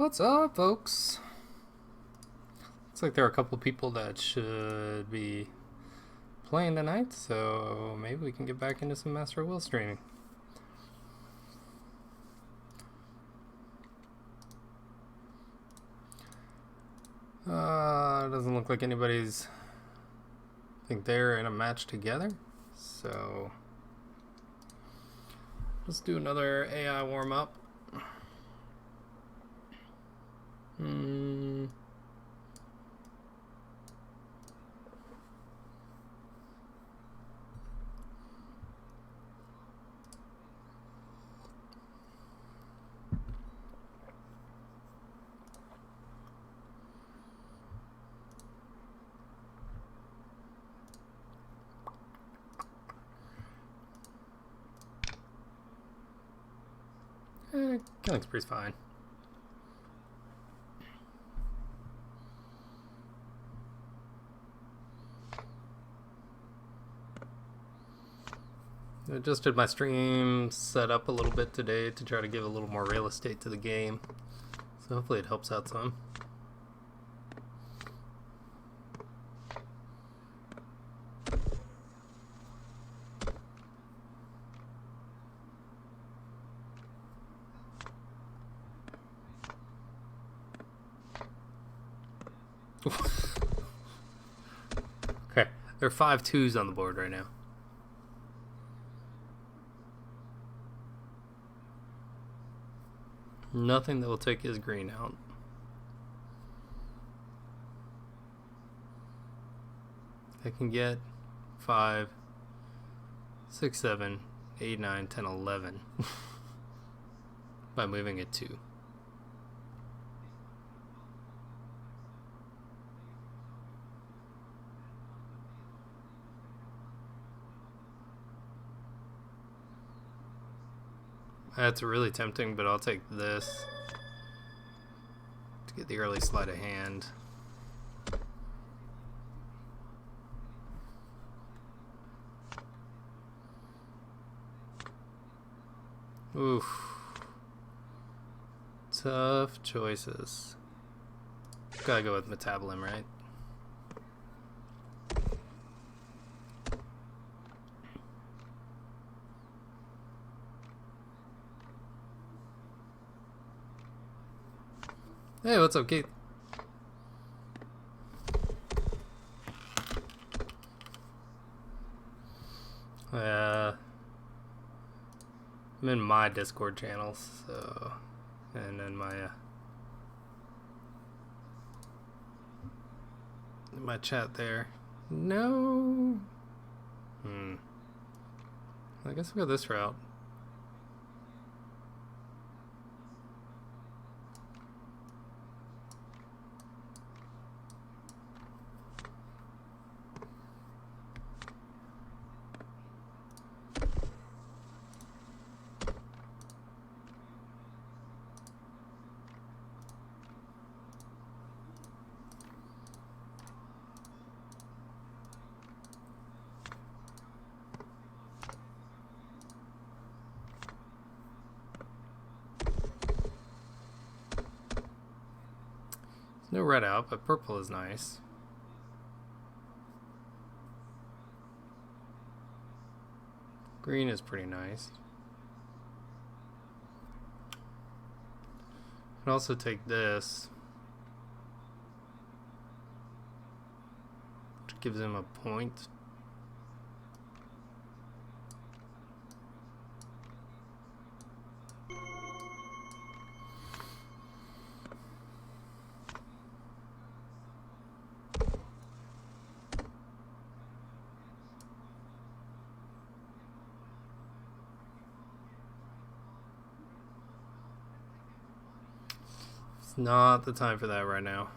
What's up, folks? Looks like there are a couple people that should be playing tonight, so maybe we can get back into some Master Will streaming. Doesn't look like anybody's... I think they're in a match together, so... Let's do another AI warm-up. Killing spree's fine. I adjusted my stream setup a little bit today to try to give a little more real estate to the game. So hopefully it helps out some. Okay, there are 5 2s on the board right now. Nothing that will take his green out. I can get 5, 6, 7, 8, 9, 10, 11 by moving it 2. That's really tempting, but I'll take this to get the early sleight of hand. Oof. Tough choices. Gotta go with Metabolism, right? Hey, what's up, Keith? I'm in my Discord channels, so, and then my chat there. No. I guess we'll go this route. No red out, but purple is nice. Green is pretty nice. I can also take this, which gives him a point. It's not the time for that right now.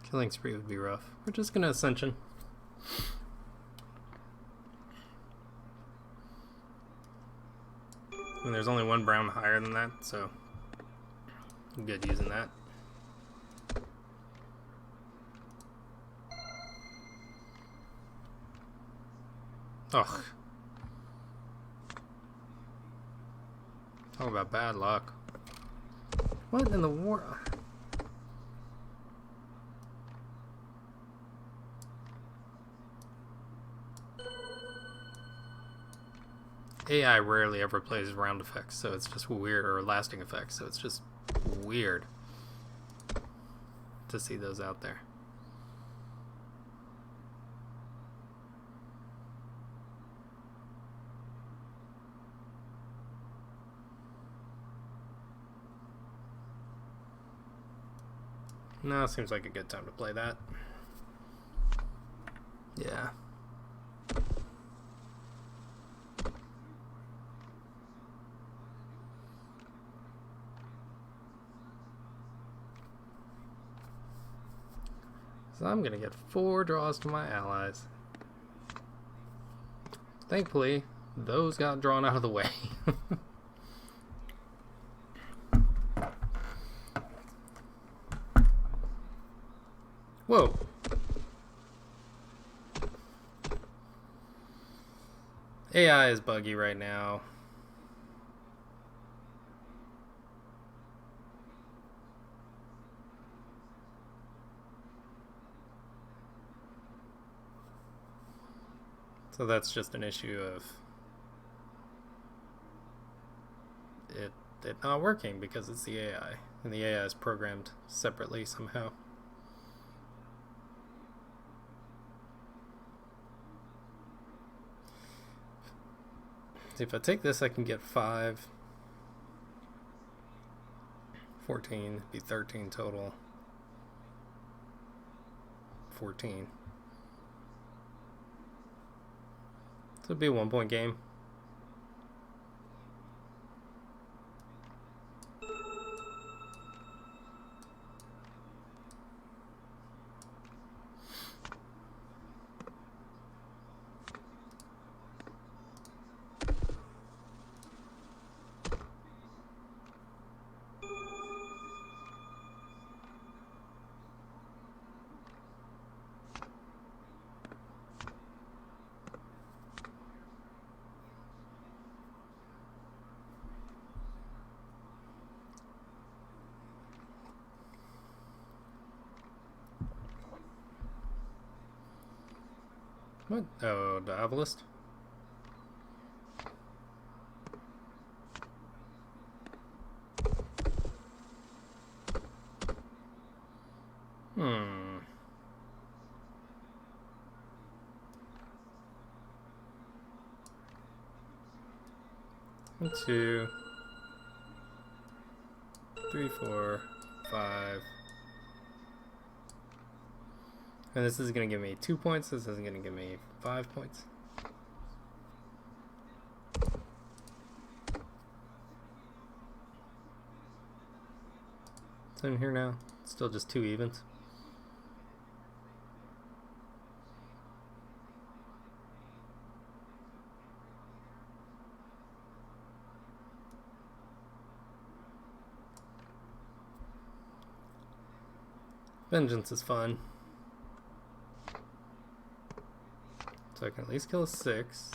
Killing spree would be rough. We're just gonna Ascension. And there's only one brown higher than that, so I'm good using that. Ugh. Talk about bad luck. What in the world? AI rarely ever plays round effects, so it's just weird, or lasting effects, so it's just weird to see those out there. No, seems like a good time to play that. Yeah. So I'm gonna get 4 draws to my allies. Thankfully, those got drawn out of the way. Whoa. AI is buggy right now. So that's just an issue of it not working because it's the AI. And the AI is programmed separately somehow. See, if I take this, I can get 5. 14, be 13 total. 14. So it'd be a 1-point game. What? Oh, the obelisk? Hmm. One, 2, 3, 4, 5. And this is going to give me 2 points. This isn't going to give me 5 points. So in here now, still just 2 evens. Vengeance is fun. So I can at least kill a 6.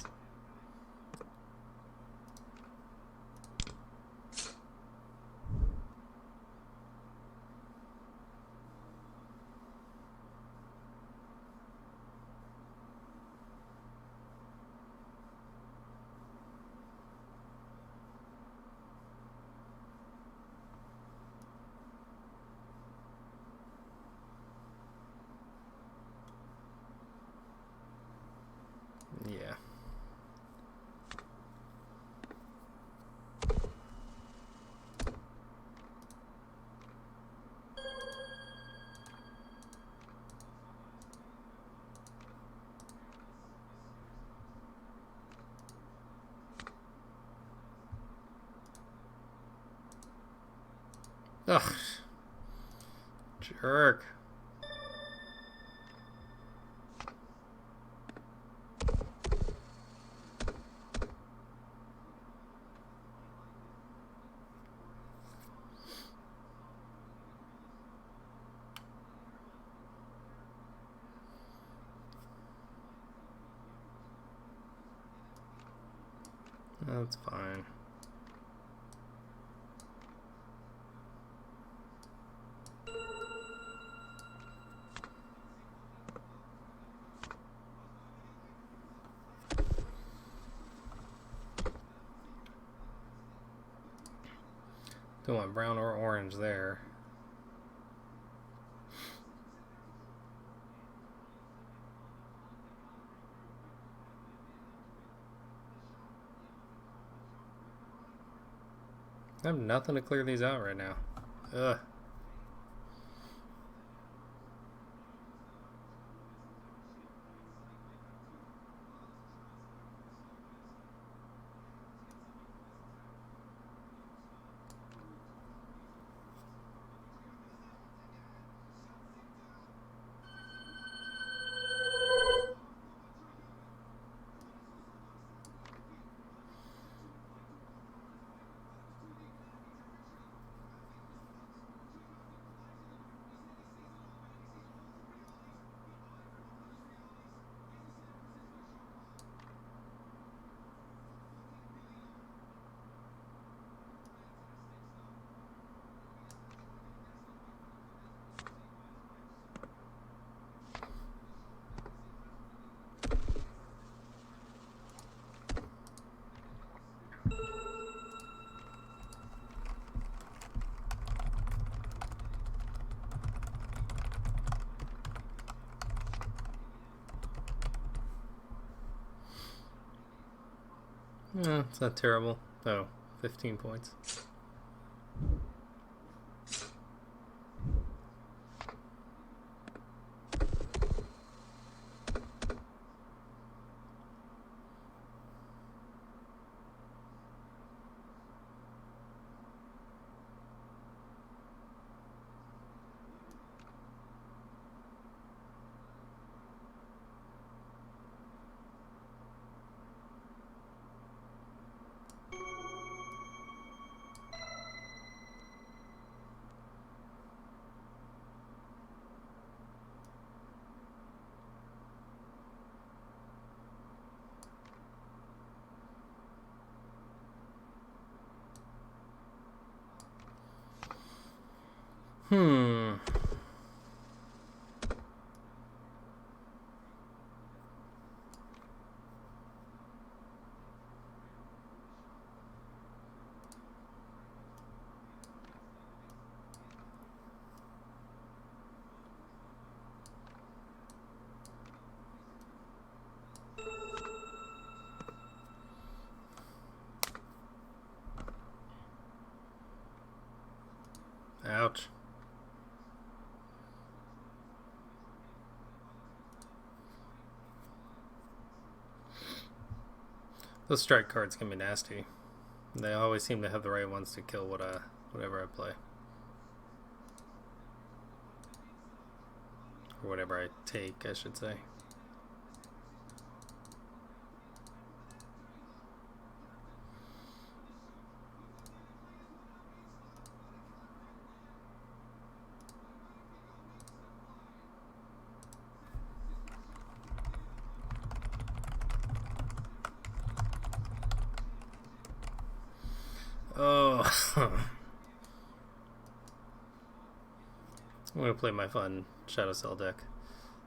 Yeah. Ugh. Jerk. That's fine. Don't want brown or orange there. I have nothing to clear these out right now. Ugh. It's not terrible. Oh, 15 points. Ouch. Those strike cards can be nasty. They always seem to have the right ones to kill whatever I play. Or whatever I take, I should say. Oh. I'm going to play my fun Shadow Cell deck.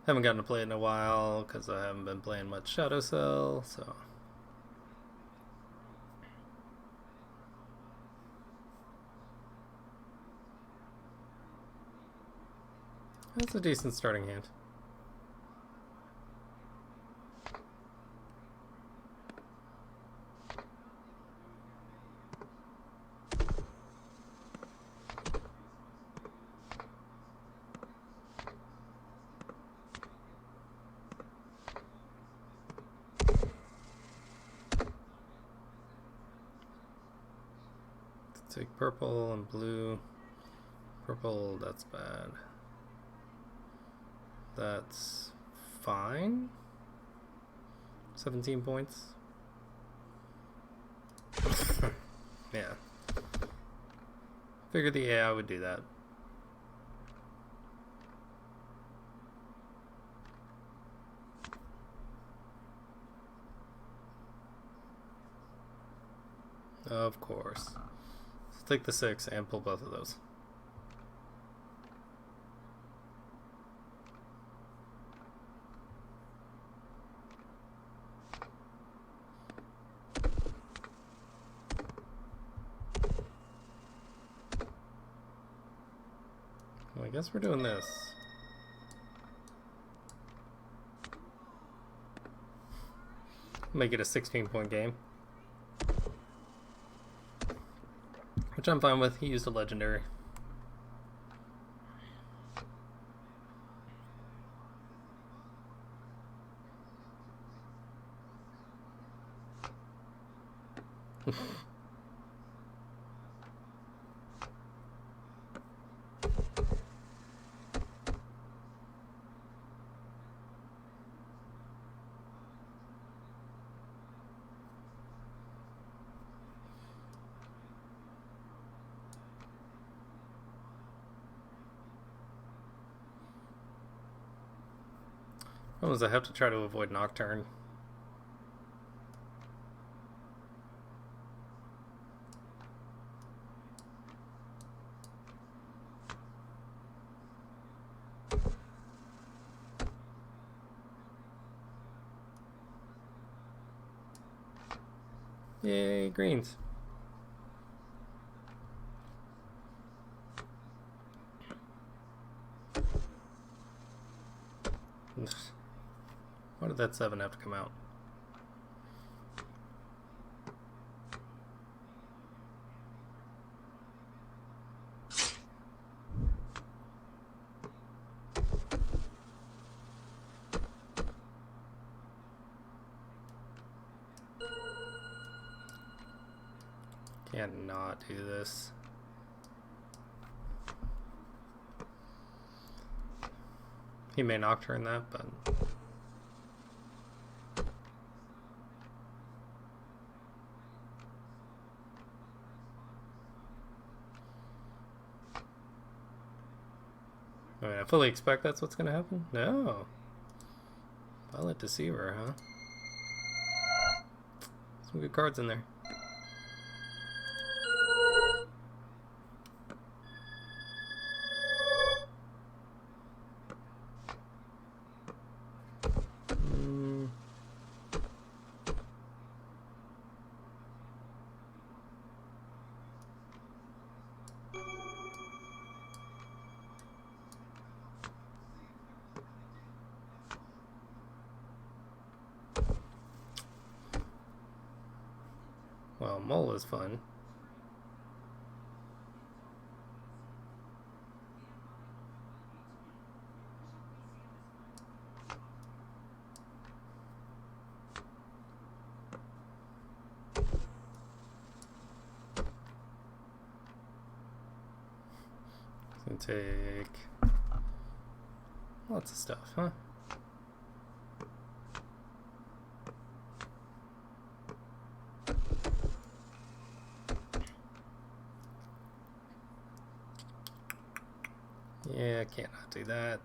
Haven't gotten to play it in a while because I haven't been playing much Shadow Cell, so... That's a decent starting hand. Take purple and blue. Purple, that's bad. That's fine. 17 points. Yeah. Figured the AI would do that. Of course. Let's take the 6 and pull both of those. Well, I guess we're doing this. Make it a 16-point game. Which I'm fine with. He used a legendary. I have to try to avoid Nocturne. Yay, greens. Why did that 7 have to come out? Cannot do this. He may Nocturne that, but... I mean, I fully expect that's what's gonna happen. No. Violet Deceiver, huh? Some good cards in there. Well, MoW is fun. It's gonna take lots of stuff, huh? Yeah, I cannot do that.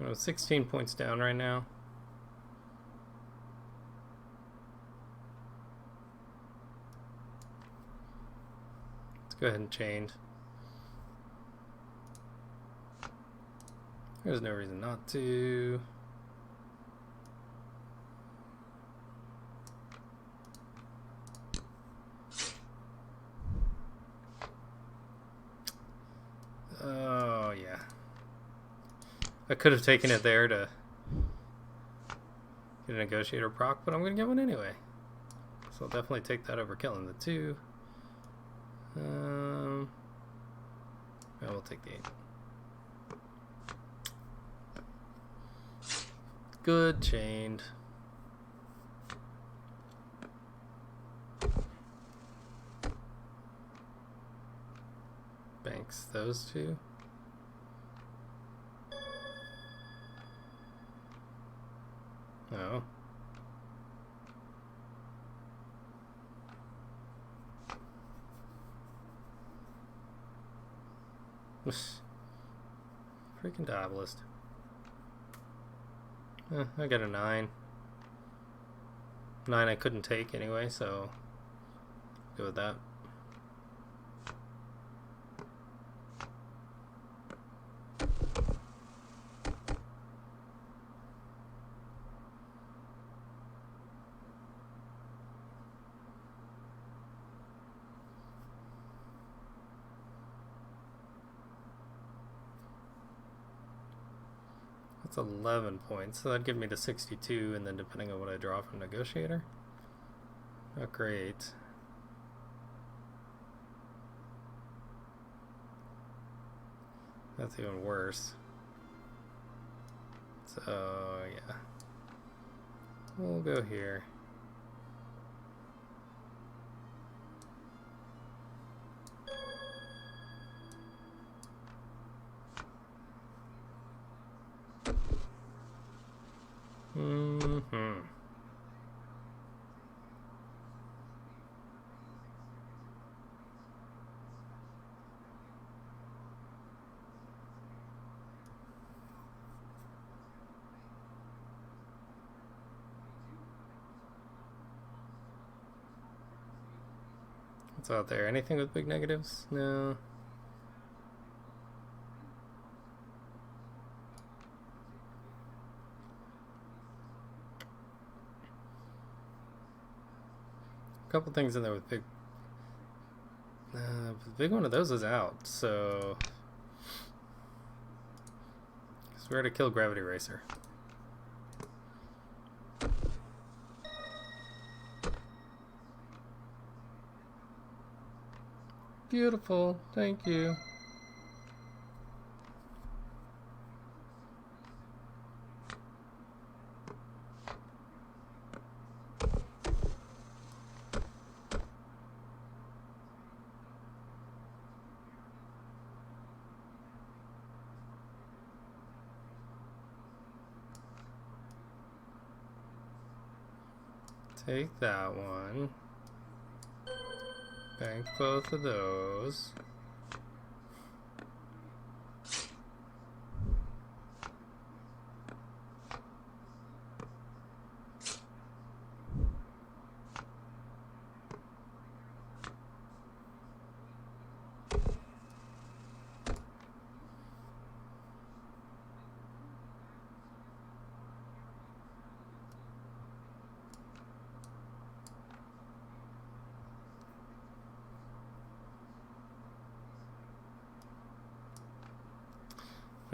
I'm 16 points down right now. Let's go ahead and change. There's no reason not to. Oh, yeah. I could have taken it there to get a negotiator proc, but I'm going to get one anyway. So I'll definitely take that over killing the 2. I will take the 8. Good chained. Banks those two. No. Freaking Diabolist. I got a 9. 9 I couldn't take anyway, so go with that. That's 11 points, so that'd give me to 62, and then depending on what I draw from Negotiator. Oh, great. That's even worse. So, yeah. We'll go here. What's out there? Anything with big negatives? No. A couple things in there with big. The big one of those is out, so. Swear to kill Gravity Racer. Beautiful, thank you. Take that one. Bank both of those.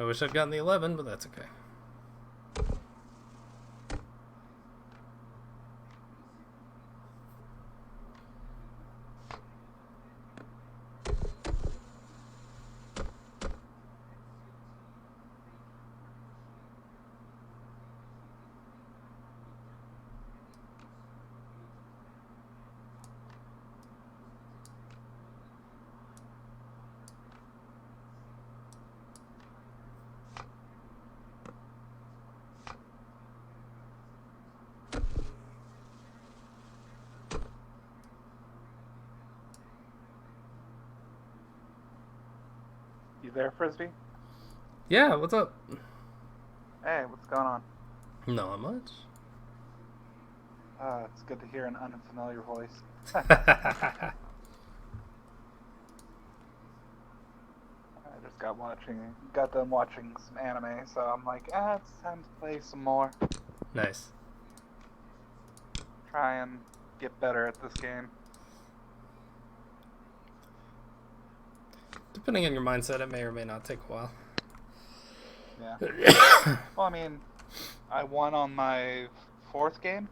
I wish I'd gotten the 11, but that's okay. You there, Frisbee? Yeah, what's up? Hey, what's going on? Not much. It's good to hear an unfamiliar voice. I just got done watching some anime, so I'm like, it's time to play some more. Nice. Try and get better at this game. Depending on your mindset, it may or may not take a while. Yeah. Well, I mean, I won on my 4th game,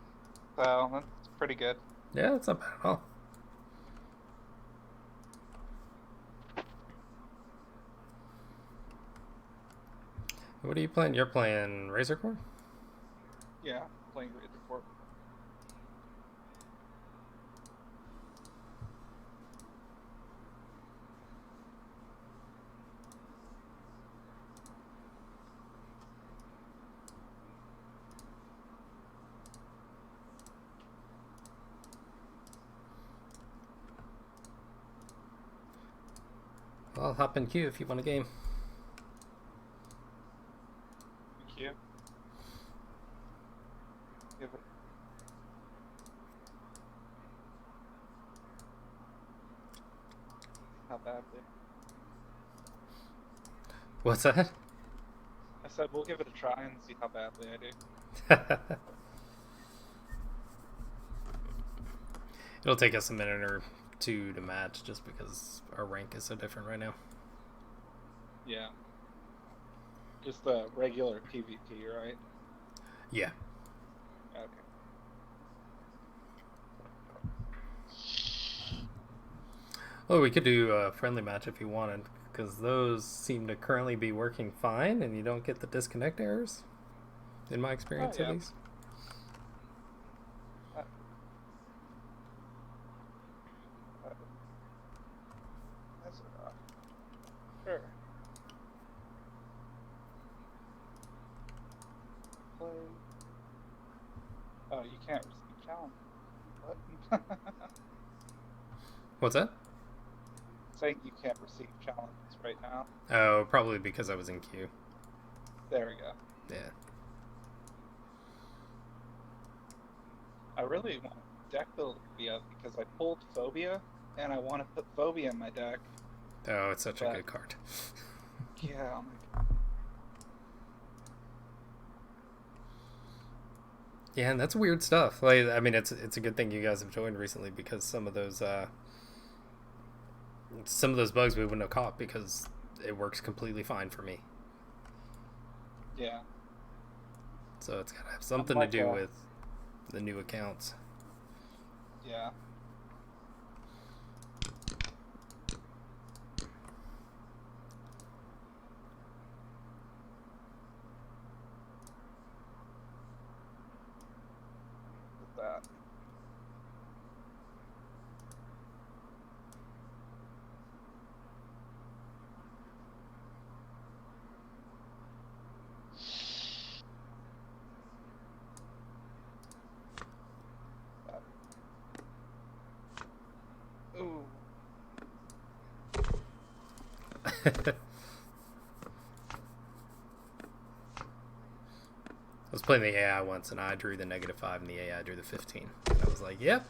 so that's pretty good. Yeah, that's not bad at all. What are you playing? You're playing Razor Core? Yeah, playing Great Report. I'll hop in queue if you want a game. Thank you. Give it. How badly? What's that? I said we'll give it a try and see how badly I do. It'll take us a minute or two to match just because our rank is so different right now. Yeah. Just the regular PvP, right? Yeah. Okay. Well, we could do a friendly match if you wanted, because those seem to currently be working fine and you don't get the disconnect errors, in my experience Oh, at yeah. least. Uh, uh, that's sure. Play. Oh, you can't receive challenge. What? What's that? Saying you can't receive challenges right now. Oh, probably because I was in queue. There we go. Yeah. I really want deck builder to be up because I pulled Phobia and I want to put Phobia in my deck. Oh, it's such a But good card. yeah, oh my God. Yeah, and that's weird stuff. Like, I mean, it's a good thing you guys have joined recently because some of those bugs we wouldn't have caught because it works completely fine for me. Yeah. So it's gotta have I'm something to like do with the new accounts. yeah. With that. Ooh. I was playing the AI once, and I drew the -5, and the AI drew the 15. And I was like, "Yep."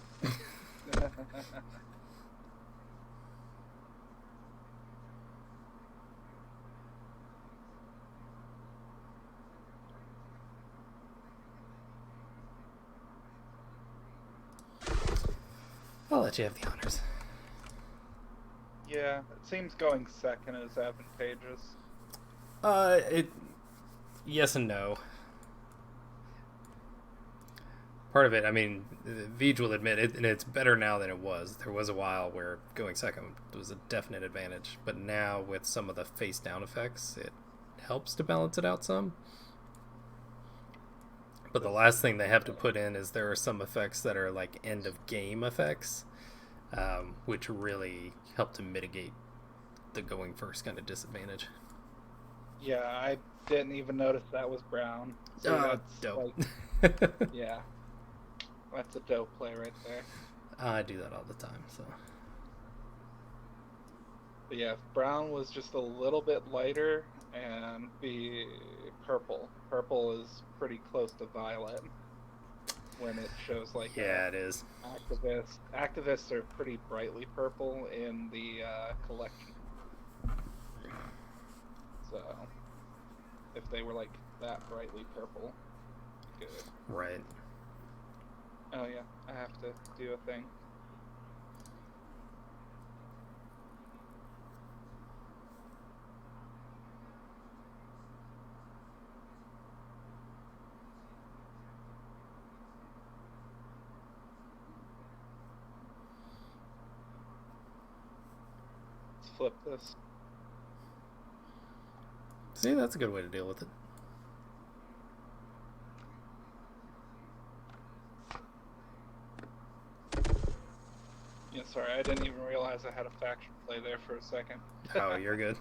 I'll let you have the honors. Yeah, it seems going second is advantageous. It yes and no. Part of it, I mean, Vij will admit it, and it's better now than it was. There was a while where going second was a definite advantage, but now with some of the face down effects, it helps to balance it out some. But the last thing they have to put in is there are some effects that are like end of game effects, which really help to mitigate the going first kind of disadvantage. Yeah, I didn't even notice that was brown. See, that's Dope. like, yeah, that's a dope play right there. I do that all the time, so. But yeah, if brown was just a little bit lighter and be purple. Purple is pretty close to violet when it shows like Yeah, it is. activist. Activists are pretty brightly purple in the collection. So if they were like that brightly purple, good. Right. Oh yeah, I have to do a thing. Let's flip this. See, that's a good way to deal with it. sorry, I didn't even realize I had a faction play there for a second. Oh, you're good.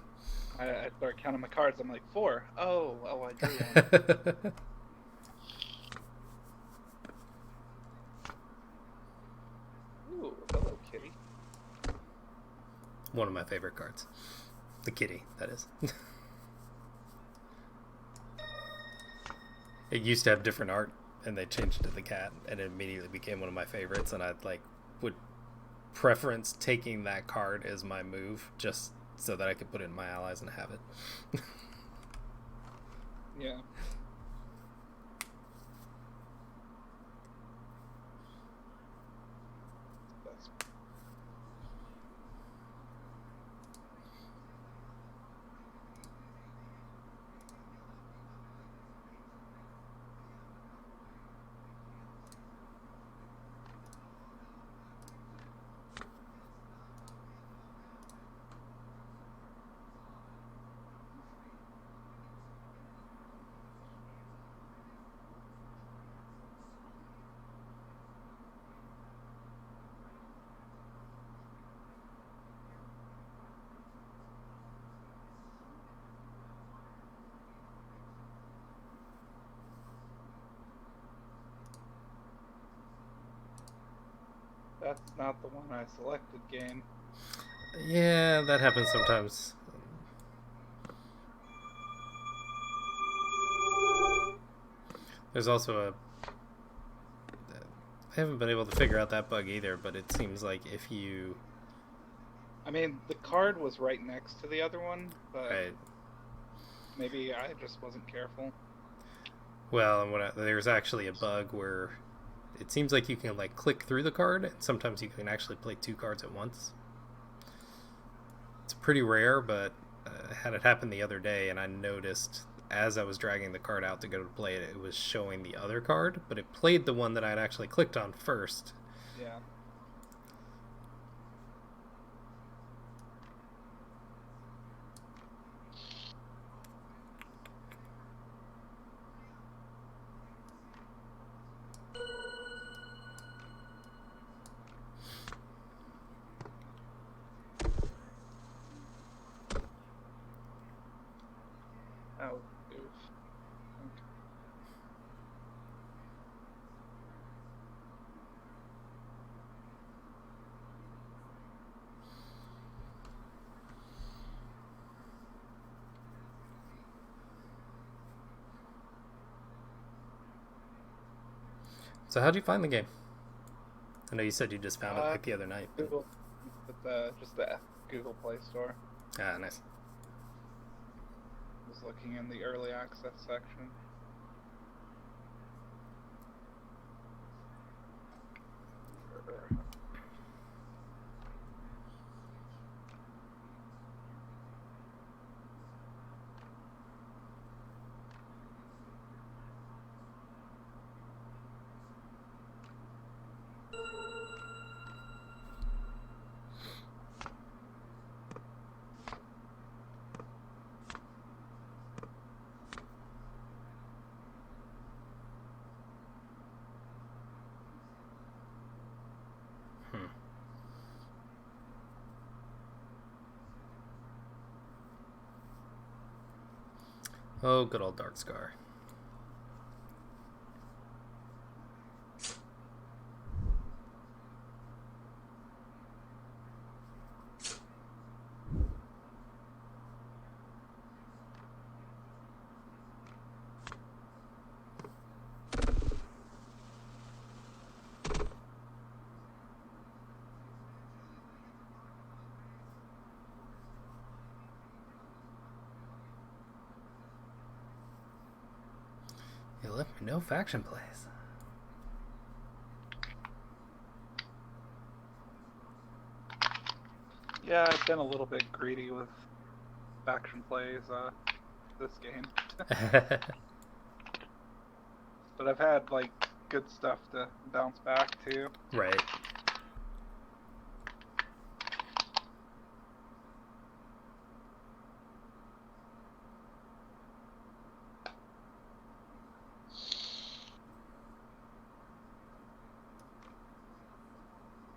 I started counting my cards. I'm like, 4. Oh, I drew one. Ooh, hello, kitty. One of my favorite cards. The kitty, that is. It used to have different art, and they changed it to the cat, and it immediately became one of my favorites, and I would preference taking that card as my move just so that I could put it in my allies and have it. Yeah. That's That's not the one I selected, game. Yeah, that happens sometimes. There's also I haven't been able to figure out that bug either, but it seems like if you... I mean, the card was right next to the other one, but Right. maybe I just wasn't careful. Well, and there's actually a bug where it seems like you can click through the card, and sometimes you can actually play 2 cards at once. It's pretty rare, but had it happen the other day, and I noticed as I was dragging the card out to go to play it, it was showing the other card, but it played the one that I'd actually clicked on first. Yeah. Oh, oof. Okay. So how'd you find the game? I know you said you just found it the other night. Google, just the Google Play Store. Ah, nice. Was looking in the early access section. Oh, good old Dark Scar. You left me no faction plays. Yeah, I've been a little bit greedy with faction plays this game. But I've had good stuff to bounce back to. Right.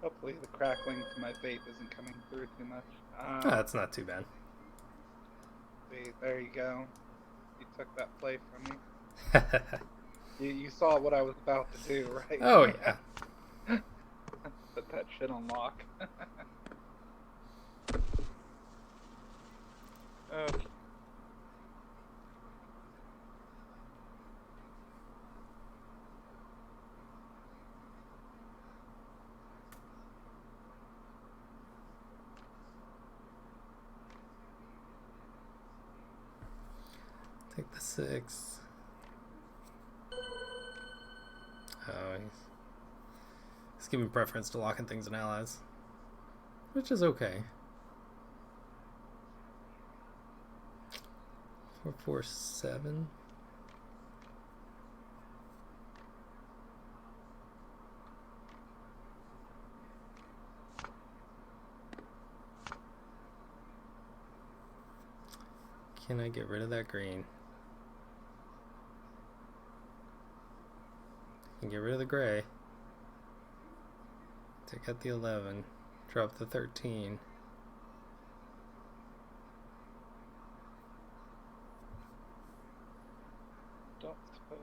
Hopefully Hopefully the crackling from my vape isn't coming through too much. That's not too bad. See, there you go. You took that play from me. You saw what I was about to do, right? Oh, yeah. Put that shit on lock. Okay. Take the 6. Oh, he's giving preference to locking things and allies, which is okay. 4, 4, 7. Can I get rid of that green? Can get rid of the gray. Take out the 11. Drop the 13. Don't suppose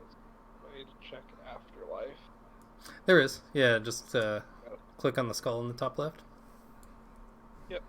way to check afterlife. There is. Yeah, just click on the skull in the top left. Yep.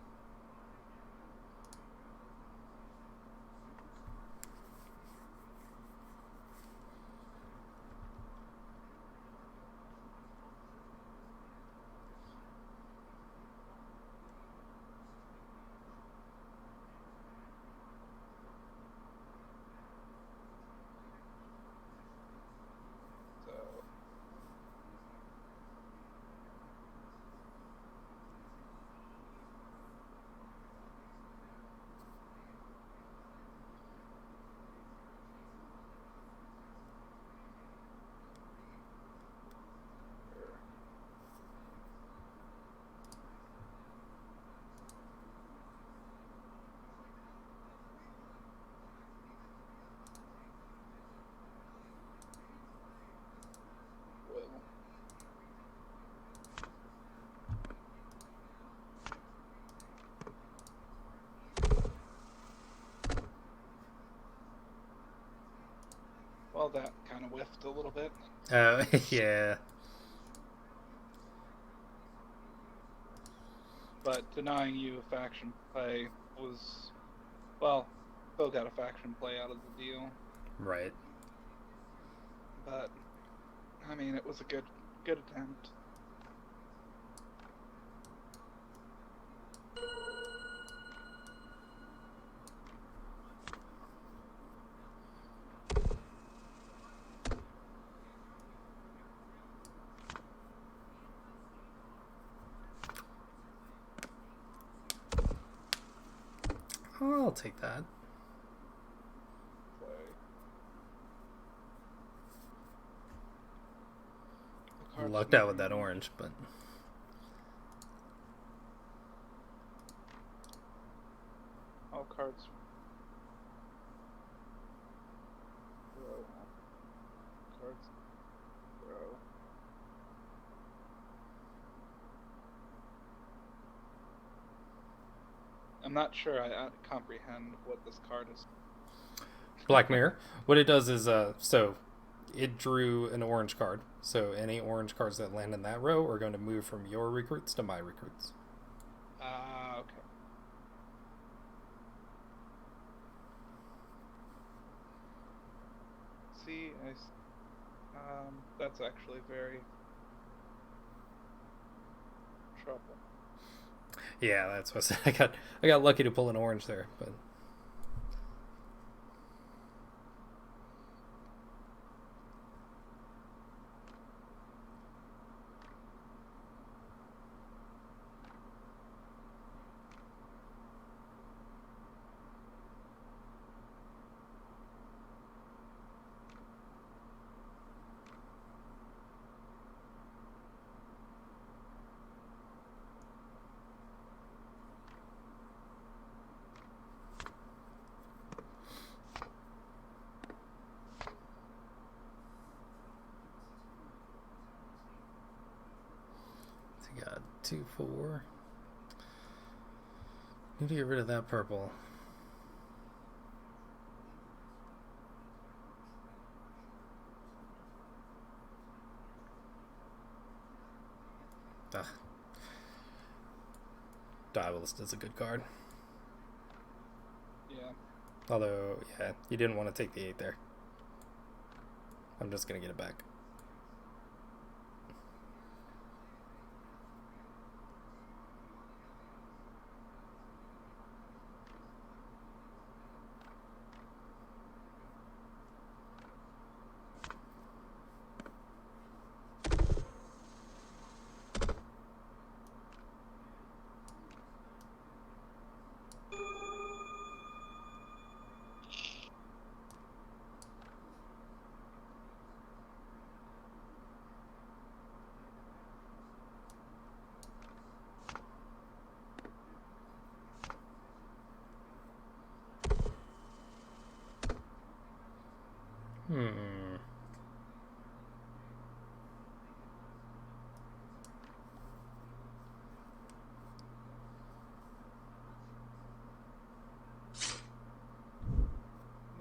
Well, that kind of whiffed a little bit. Oh, yeah. But denying you a faction play was, well, still got a faction play out of the deal. Right. But, I mean, it was a good attempt. Oh, I'll take that. Lucked out with that orange, but all cards. Row. Cards. Row. I'm not sure I comprehend what this card is. Black Mirror. What it does is, so it drew an orange card. So any orange cards that land in that row are going to move from your recruits to my recruits. Okay. See, that's actually very trouble. Yeah, that's what I said. I got lucky to pull an orange there, but 2, 4. Need to get rid of that purple. Ugh. Diabolist is a good card. Yeah. Although, yeah, you didn't want to take the 8 there. I'm just going to get it back.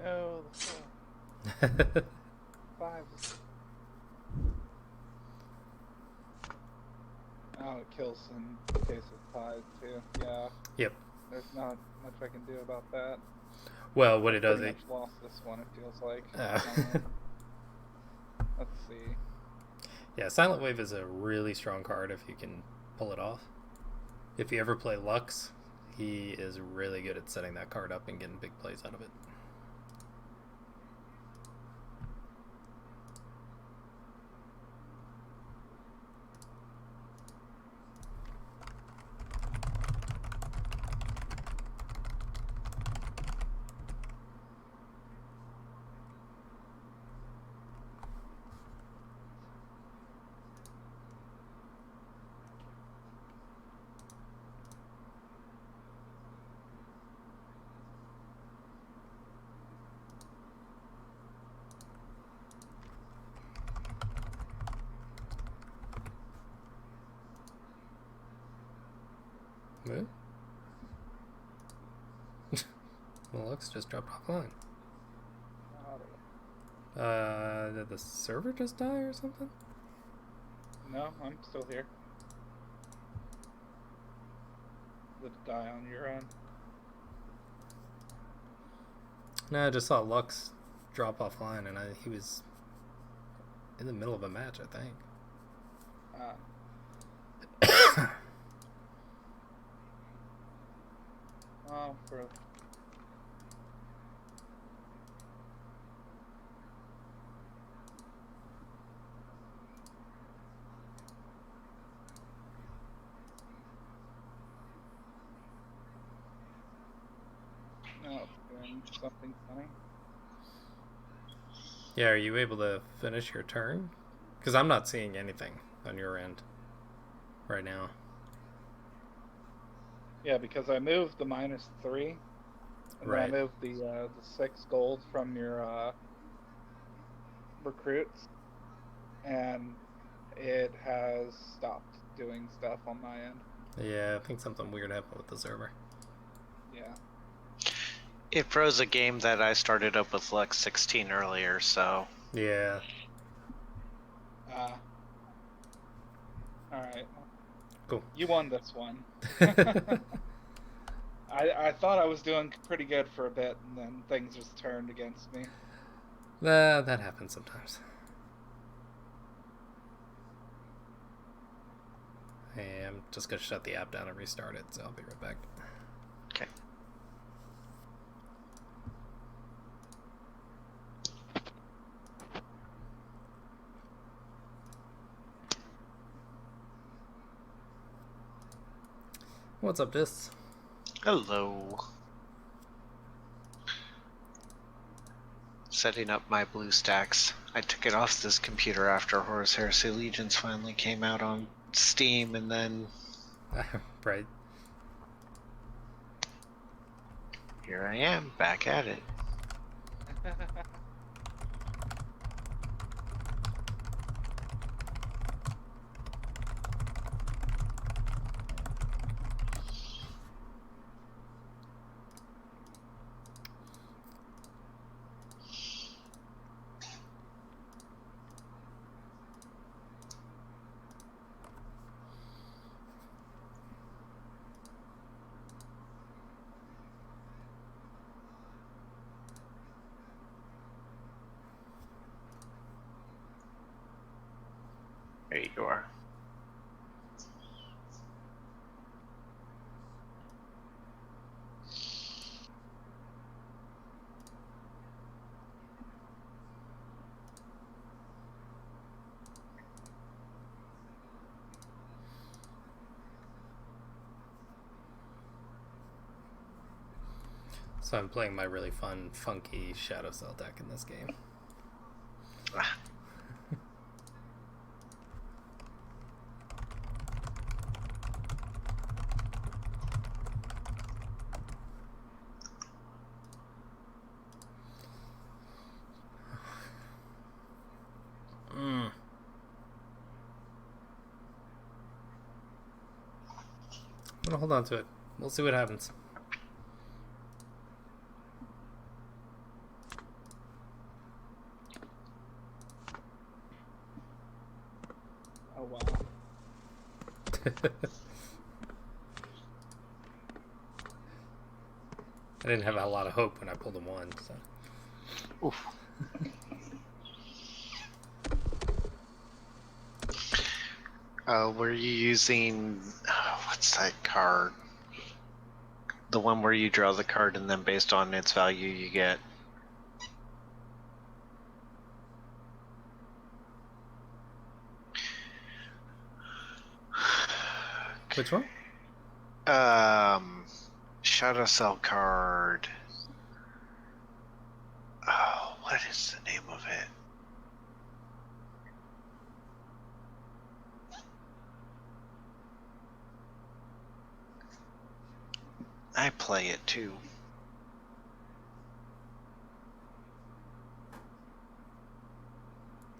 No. 5. Oh, it kills in case of ties too. Yeah. Yep. There's not much I can do about that. Well, what it does, Pretty much lost this one. It feels like. Let's see. Yeah, Silent Wave is a really strong card if you can pull it off. If you ever play Lux, he is really good at setting that card up and getting big plays out of it. Move? Well, Lux just dropped offline. Did the server just die or something? No, I'm still here. Did it die on your end? No, I just saw Lux drop offline, and he was in the middle of a match, I think. Oh, for no, doing something funny. Yeah, are you able to finish your turn? Because I'm not seeing anything on your end right now. Yeah, because I moved the -3, and Right. then I moved the 6 gold from your recruits, and it has stopped doing stuff on my end. Yeah, I think something weird happened with the server. Yeah. It froze a game that I started up with Lux 16 earlier, so... Yeah. Alright. Cool. You won this one. I thought I was doing pretty good for a bit, and then things just turned against me. That happens sometimes. Hey, I'm just going to shut the app down and restart it, so I'll be right back. Okay. What's up, Dis? Hello. Setting up my blue stacks. I took it off this computer after Horus Heresy Legions finally came out on Steam, and then... Right. Here I am, back at it. There you are. So I'm playing my really fun, funky Shadow Cell deck in this game. Ah. I'm gonna hold on to it. We'll see what happens. Oh wow. I didn't have a lot of hope when I pulled a 1, so. Oof. Were you using what's that card? The one where you draw the card and then based on its value you get. Which one? Shadow Cell card. Oh, what is the name of it? I play it too.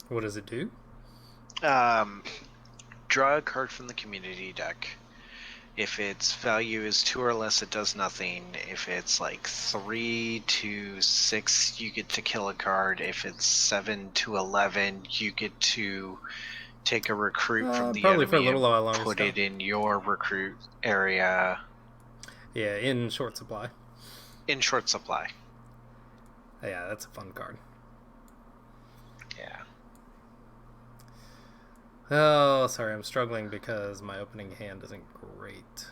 What does it do? Draw a card from the community deck. If its value is 2 or less, it does nothing. If it's like 3 to 6, you get to kill a card. If it's 7 to 11, you get to take a recruit from the Probably for a enemy little while and longer, put Scott. it in your recruit area Yeah, in short supply. in short supply. Yeah, that's a fun card. Yeah. Oh, sorry, I'm struggling because my opening hand isn't great.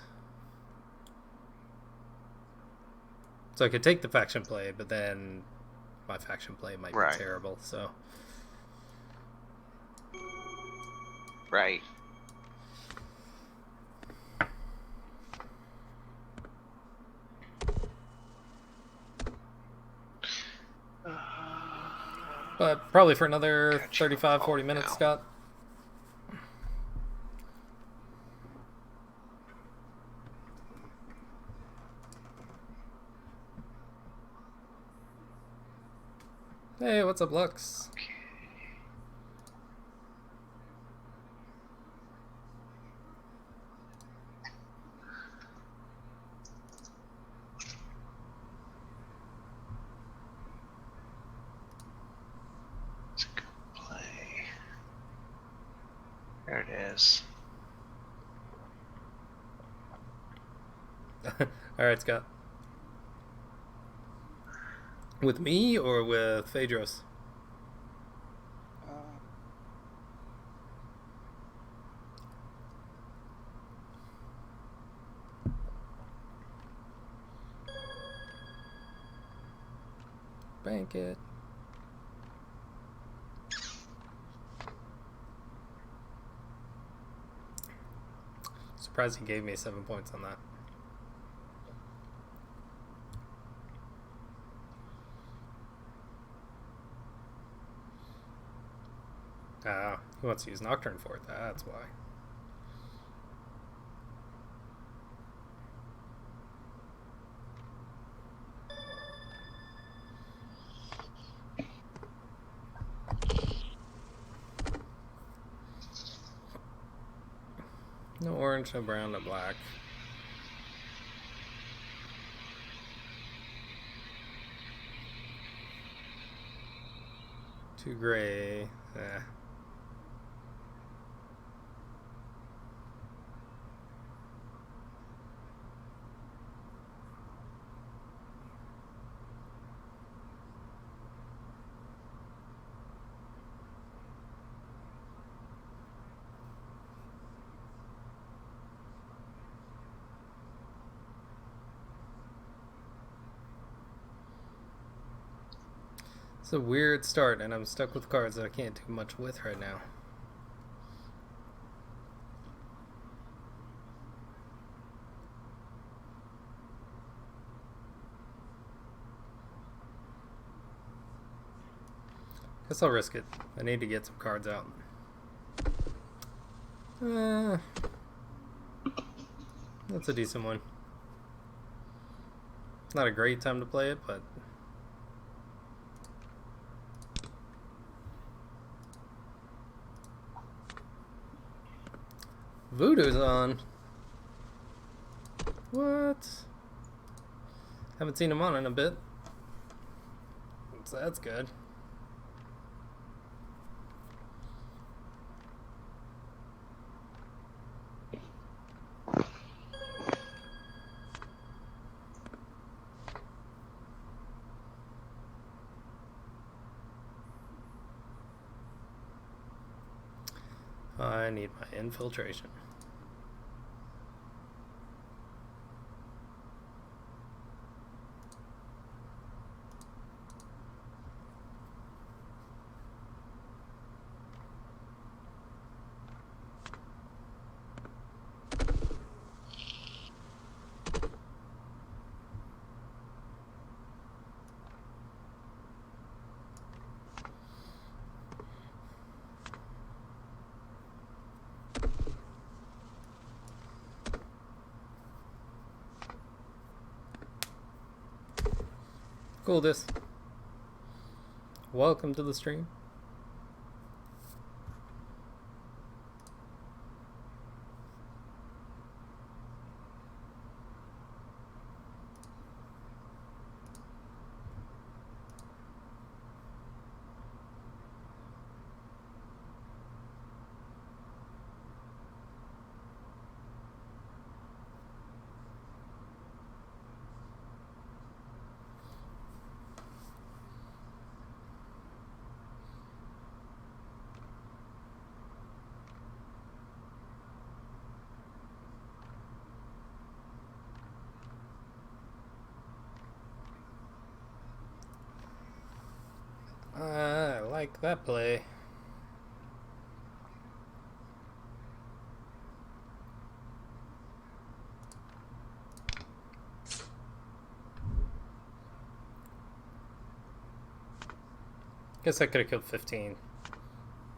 So I could take the faction play, but then my faction play might Right. be terrible, so. Right. But probably for another Catch 35, your 40 phone minutes, now. Scott. Hey, what's up, Lux? It's a good play. There it is. Alright, Scott. With me or with Phaedros? Bank it. Surprised he gave me 7 points on that. He wants to use Nocturne for it. That's why. No orange, no brown, no black. Two gray. It's a weird start, and I'm stuck with cards that I can't do much with right now. Guess I'll risk it. I need to get some cards out. That's a decent one. Not a great time to play it, but Voodoo's on. What? Haven't seen him on in a bit. So that's good. I need my infiltration. Cool this. Welcome to the stream. I like that play. Guess I could have killed 15.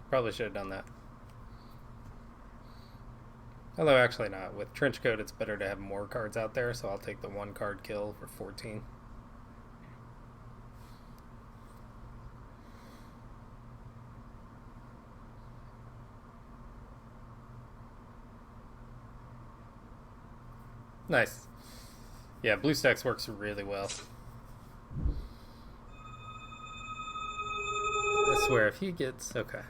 Probably should have done that. Although actually not. With Trenchcoat it's better to have more cards out there, so I'll take the 1 card kill for 14. Nice. Yeah, BlueStacks works really well. I swear, if he gets... Okay.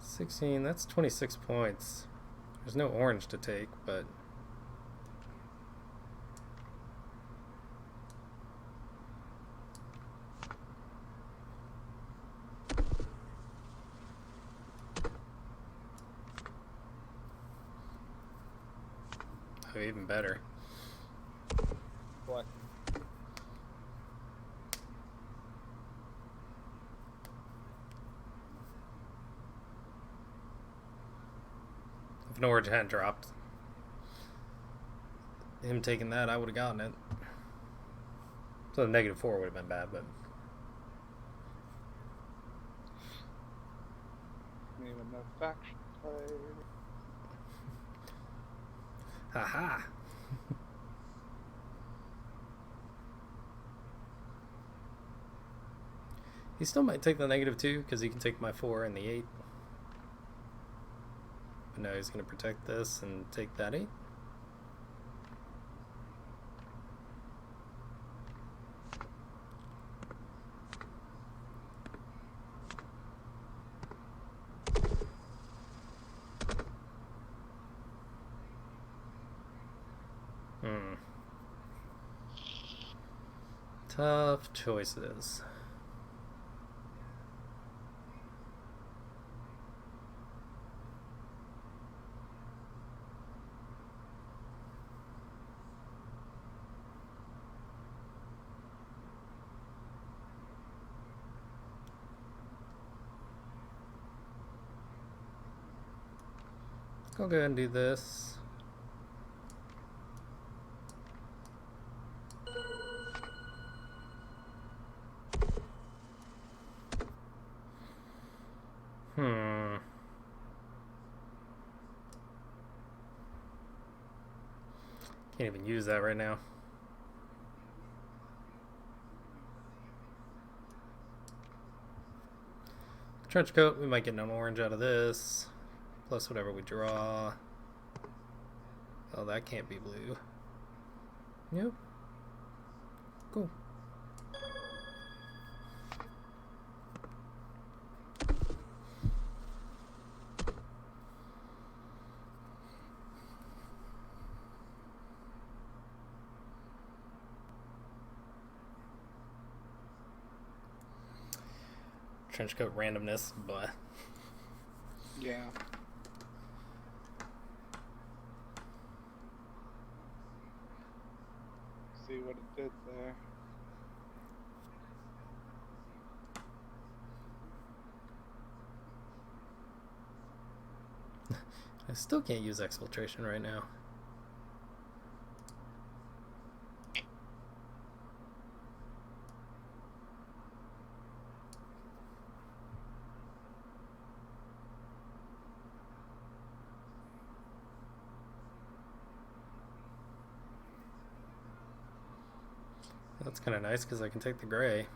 $16, that's 26 points. There's no orange to take, but... Oh, even better. What? If an orange hadn't dropped, him taking that, I would have gotten it. So the -4 would have been bad, but... Even no faction play. Haha! He still might take the -2 because he can take my 4 and the 8. But no, he's going to protect this and take that 8. Tough choices. I'll go ahead and do this. Can't even use that right now. Trench coat, we might get an orange out of this. Plus whatever we draw. Oh, that can't be blue. Yep. Cool. Trench coat randomness, but Yeah. See what it did there. I still can't use exfiltration right now. That's kind of nice because I can take the gray.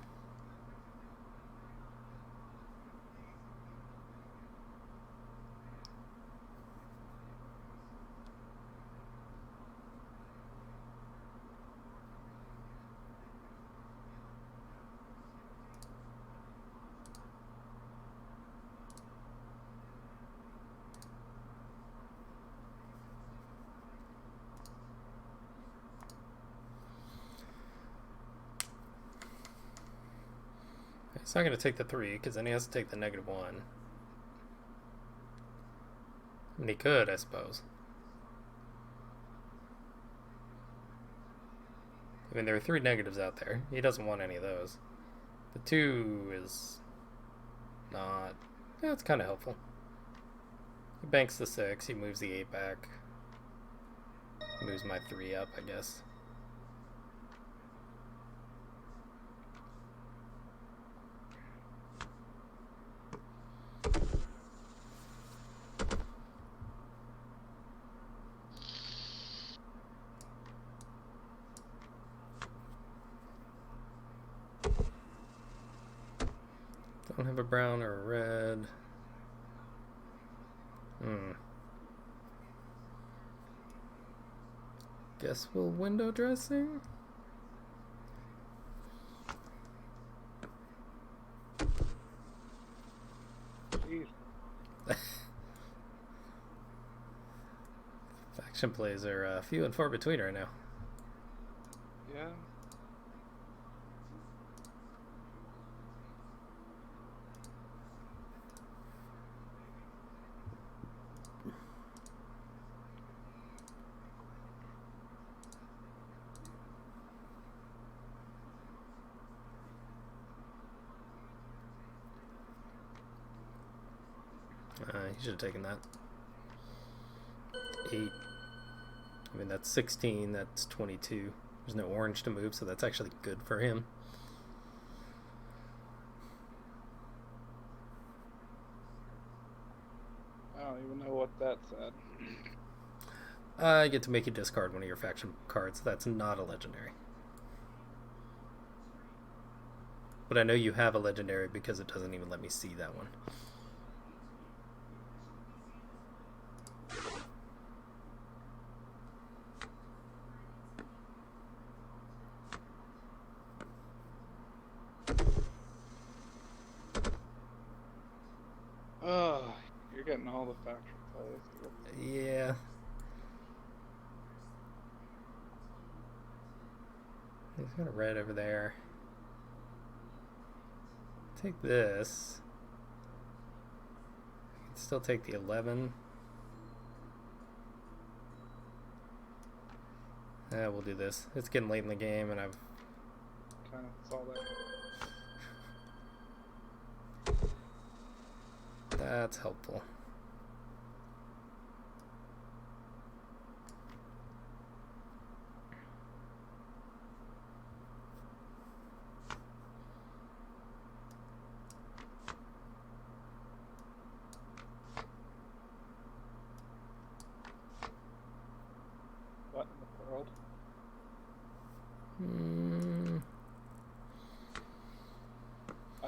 He's not going to take the 3 because then he has to take the -1. I mean, he could, I suppose. I mean, there are 3 negatives out there. He doesn't want any of those. The 2 is not... Yeah, it's kind of helpful. He banks the 6. He moves the 8 back. Moves my 3 up, I guess. Don't have a brown or a red. Guess we'll window dressing? Jeez. Faction plays are few and far between right now. Yeah. He should have taken that. 8. I mean, that's 16. That's 22. There's no orange to move, so that's actually good for him. I don't even know what that said. I get to make you discard one of your faction cards. That's not a legendary. But I know you have a legendary because it doesn't even let me see that one. Oh, you're getting all the faction plays. Yeah. He's got a red over there. Take this. I can still take the 11. We'll do this. It's getting late in the game, and I've Kind of saw that. that's helpful.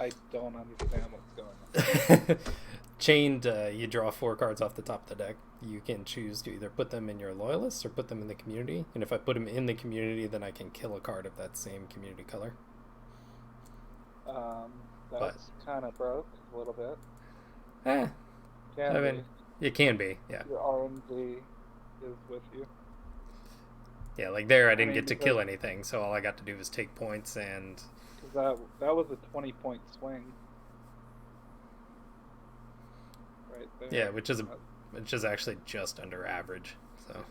I don't understand what's going on. Chained, you draw 4 cards off the top of the deck. You can choose to either put them in your loyalists or put them in the community. And if I put them in the community, then I can kill a card of that same community color. That's kind of broke a little bit. I mean, it can be, yeah. Your RNG is with you. Yeah, like there I didn't get to kill anything, so all I got to do was take points and... That was a 20-point swing. Right there. Yeah, which is actually just under average, so...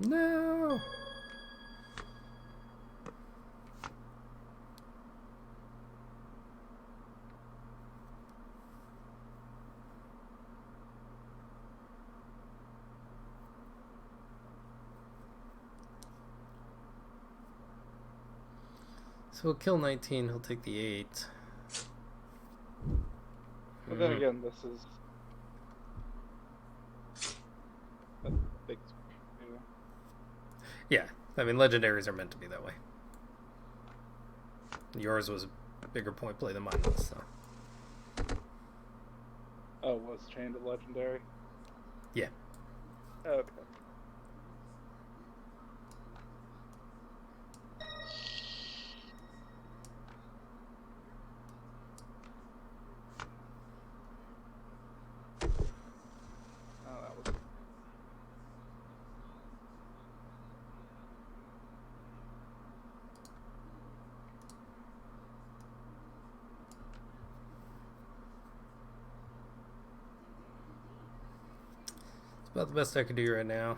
No! So he'll kill 19, he'll take the 8. But then again, this is a big swing. Yeah, I mean, legendaries are meant to be that way. Yours was a bigger point play than mine was, so... Oh, was chained to legendary? Yeah. Okay. About the best I could do right now.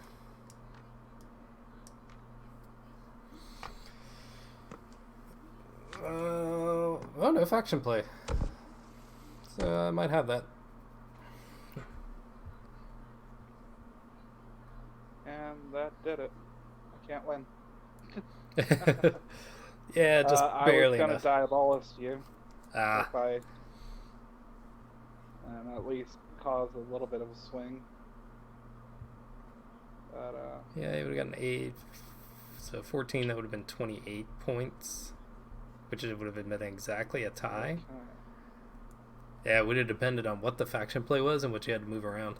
Oh, no faction play. So I might have that. And that did it. I can't win. Yeah, just barely I was gonna diabolist you. Ah. If I at least cause a little bit of a swing. But, yeah, it would have gotten 8. So 14, that would have been 28 points. Which would have been exactly a tie. Okay. Yeah, it would have depended on what the faction play was and what you had to move around.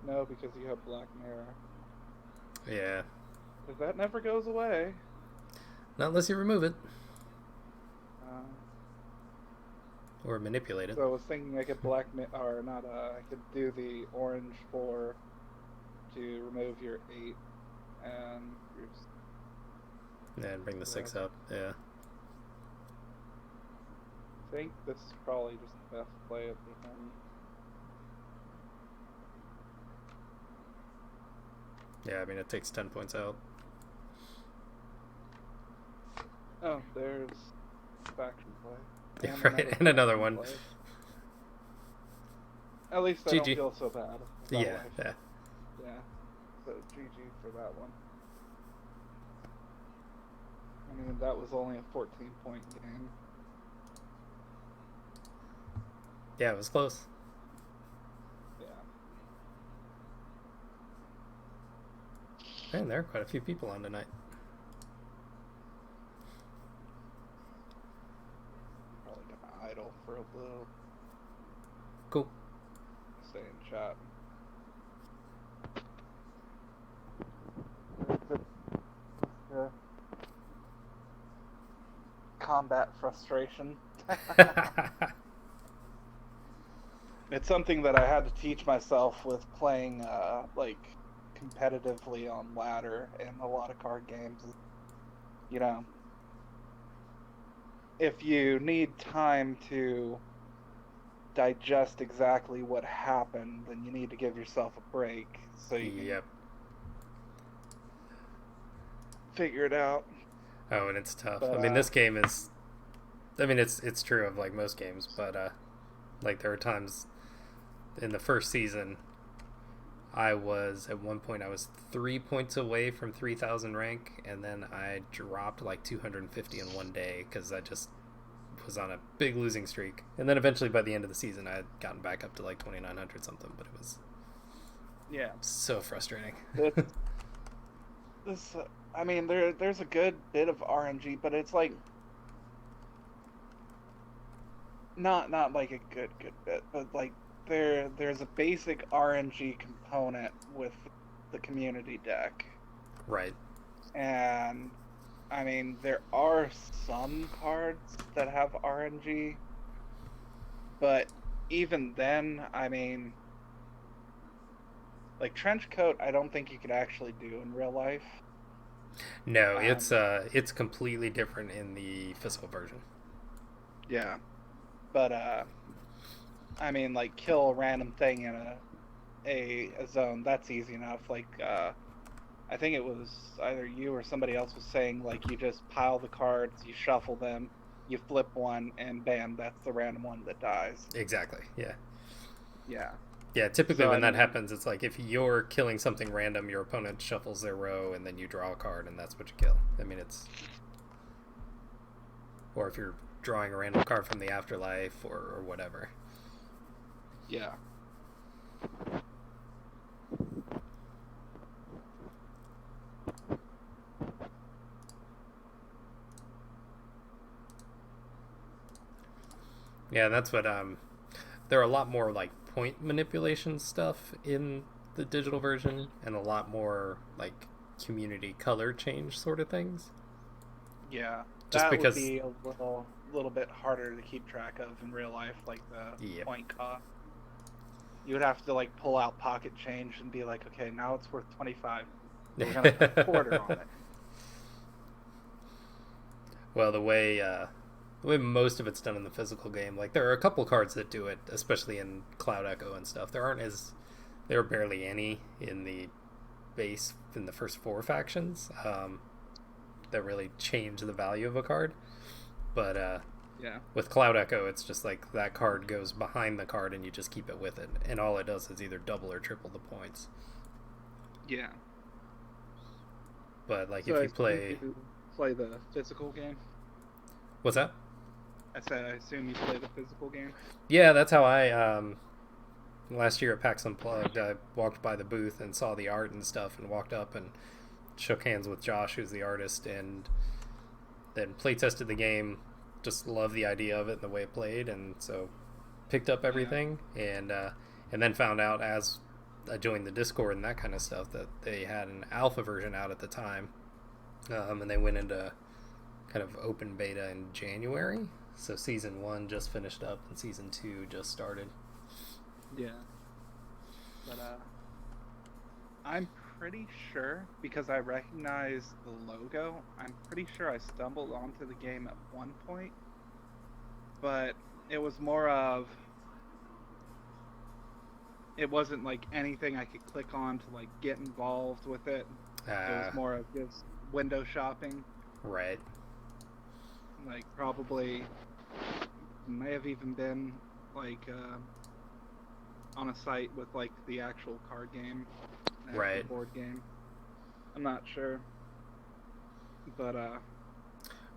No, because you have Black Mirror. Yeah. Because that never goes away. Not unless you remove it. Or manipulate it. So I was thinking I could I could do the orange 4 to remove your 8 and your... Yeah, and bring the 6 up, yeah. I think this is probably just the best play at the end. Yeah, I mean, it takes 10 points out. Oh, there's faction play. Yeah, right, and another one. Play. At least I don't feel so bad. Yeah, yeah. Yeah, so GG for that one. I mean, that was only a 14-point game. Yeah, it was close. Yeah. Man, there are quite a few people on tonight. Probably gonna idle for a little. Cool. Stay in chat. Combat frustration. It's something that I had to teach myself with playing like competitively on ladder and a lot of card games. You know, if you need time to digest exactly what happened, then you need to give yourself a break so you can Yep. figure it out. Oh, and it's tough. But I mean, this game is. I mean, it's true of like most games, but like there are times in the first season, I was at one point I was 3 points away from 3,000 rank, and then I dropped like 250 in one day because I just was on a big losing streak. And then eventually by the end of the season, I had gotten back up to like 2,900 something, but it was so frustrating. This I mean, there's a good bit of RNG, but it's like not like a good bit, but like there's a basic RNG component with the community deck. Right. And I mean, there are some cards that have RNG, but even then, I mean, like trench coat, I don't think you could actually do in real life. No, it's completely different in the physical version. Yeah, but I mean, like kill a random thing in a zone, that's easy enough. Like I think it was either you or somebody else was saying like you just pile the cards, you shuffle them, you flip one, and bam, that's the random one that dies. Exactly. Yeah. Yeah. Yeah, typically So, when I that mean, happens, it's like if you're killing something random, your opponent shuffles their row, and then you draw a card, and that's what you kill. I mean, it's... Or if you're drawing a random card from the afterlife, or whatever. Yeah. Yeah, that's what... There are a lot more, like, point manipulation stuff in the digital version, and a lot more, like, community color change sort of things. Yeah. Just That because... would be a little bit harder to keep track of in real life, like the Yep. point cost. You would have to like pull out pocket change and be like, okay, now it's worth 25. So we're gonna put a quarter on it. Well, the way most of it's done in the physical game, like there are a couple cards that do it, especially in Cloud Echo and stuff. There are barely any in the base in the first four factions that really change the value of a card. But Yeah. with Cloud Echo, it's just like that card goes behind the card and you just keep it with it, and all it does is either double or triple the points. Yeah. But like So if you play the physical game. What's that? I said I assume you play the physical game. Yeah, that's how I last year at PAX Unplugged, I walked by the booth and saw the art and stuff, and walked up and shook hands with Josh, who's the artist, and then play tested the game. Just loved the idea of it and the way it played, and so picked up everything, and then found out as I joined the Discord and that kind of stuff that they had an alpha version out at the time, and they went into kind of open beta in January. So season 1 just finished up and season 2 just started. Yeah. But I'm pretty sure, because I recognize the logo, I'm pretty sure I stumbled onto the game at one point, but it was more of, it wasn't like anything I could click on to like get involved with it. It was more of just window shopping. Right. Like probably may have even been like on a site with like the actual card game, the right, board game. I'm not sure, but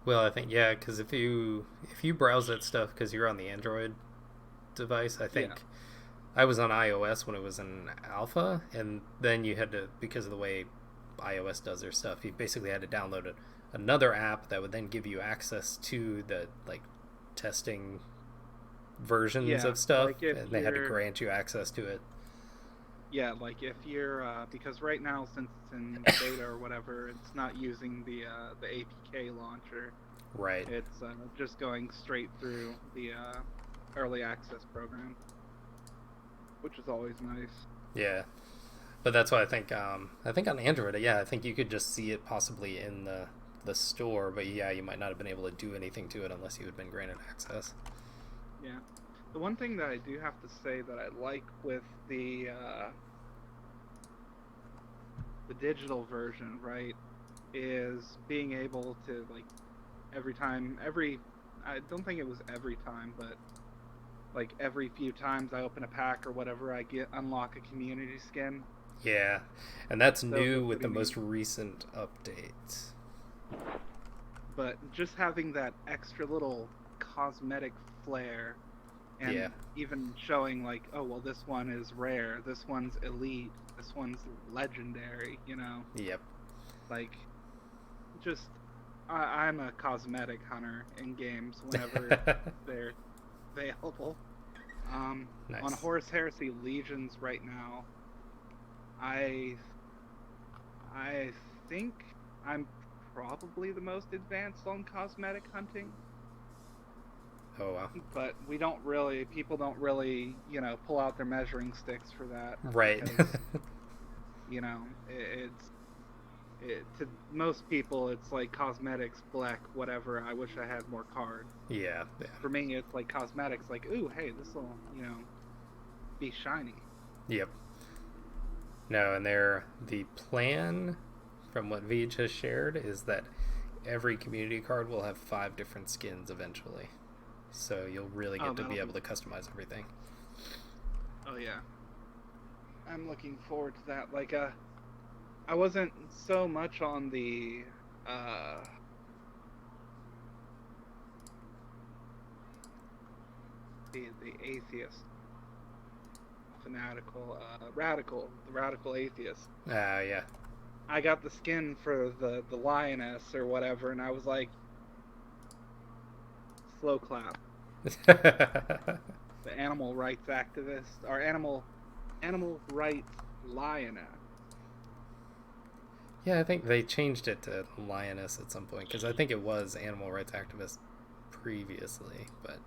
well, I think yeah, because if you browse that stuff because you're on the Android device, I think I was on iOS when it was in alpha, and then you had to, because of the way iOS does their stuff, you basically had to download another app that would then give you access to the like testing versions of stuff, like and they had to grant you access to it. Yeah, like if you're because right now, since it's in beta or whatever, it's not using the APK launcher. Right. It's just going straight through the early access program, which is always nice. Yeah, but that's why I think on Android, I think you could just see it possibly in the store, but yeah, you might not have been able to do anything to it unless you had been granted access. Yeah, The one thing that I do have to say that I like with the digital version, right, is being able to, like, I don't think it was every time, but like every few times I open a pack or whatever, I unlock a community skin. Yeah, and that's Those are new with the pretty most neat. recent update. But just having that extra little cosmetic flair, Yeah. and even showing like, oh well, this one is rare, this one's elite, this one's legendary, Yep. like, just I'm a cosmetic hunter in games whenever they're available. On Nice. Horus Heresy Legions right now, I I think I'm probably the most advanced on cosmetic hunting, Oh wow. but people don't really, pull out their measuring sticks for that Right. because, to most people it's like cosmetics, black, whatever. I wish I had more cards. Yeah. Yeah. For me, it's like cosmetics, like, ooh, hey, this will, be shiny. Yep. No, and the plan from what Veej has shared is that every community card will have 5 different skins eventually. So you'll really Oh, get to be able to customize everything. Oh yeah, I'm looking forward to that. Like, I wasn't so much on uh, the atheist fanatical, the radical atheist. Yeah. I got the skin for the lioness or whatever, and I was like, slow clap. The animal rights activist, or animal rights lioness. Yeah, I think they changed it to lioness at some point because I think it was animal rights activist previously, but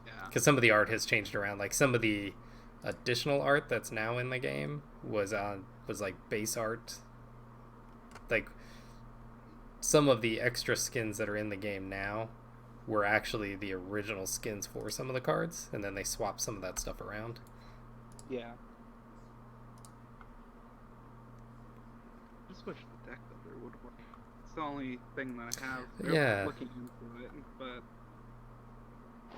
Yeah. because some of the art has changed around, like some of the additional art that's now in the game was like base art. Like some of the extra skins that are in the game now were actually the original skins for some of the cards, and then they swapped some of that stuff around. Yeah. Just wish the deck builder would work. It's the only thing that I have. They're looking into it, but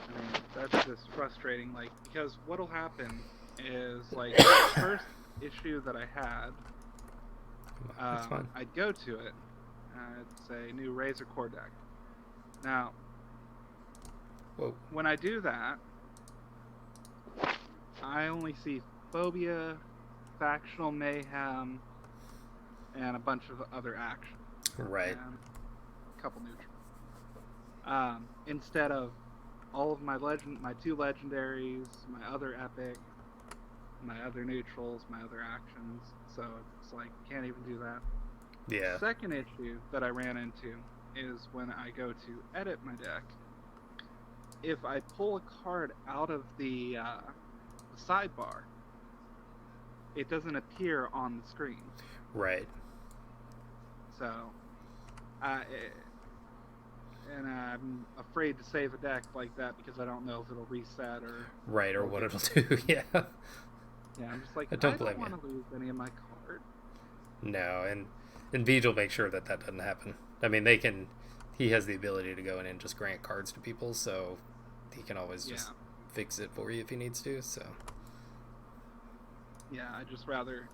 I mean, that's just frustrating. Like, because what'll happen is, like, the first issue that I had, That's fine. I'd go to it. It's a new Razor Core deck. Now, Whoa. when I do that, I only see Phobia, Factional Mayhem, and a bunch of other actions. Right. And a couple neutral. Instead of all of my 2 legendaries, my other epic, my other neutrals, my other actions. So it's like, can't even do that. Yeah. The second issue that I ran into is when I go to edit my deck. If I pull a card out of the sidebar, it doesn't appear on the screen. Right. So, and I'm afraid to save a deck like that because I don't know if it'll reset or... Right, or what it'll do, yeah. Yeah, I'm just like, I I don't don't blame want to lose any of my cards. No, and Veej will make sure that doesn't happen. I mean, he has the ability to go in and just grant cards to people, so he can always just fix it for you if he needs to, so... Yeah, I'd just rather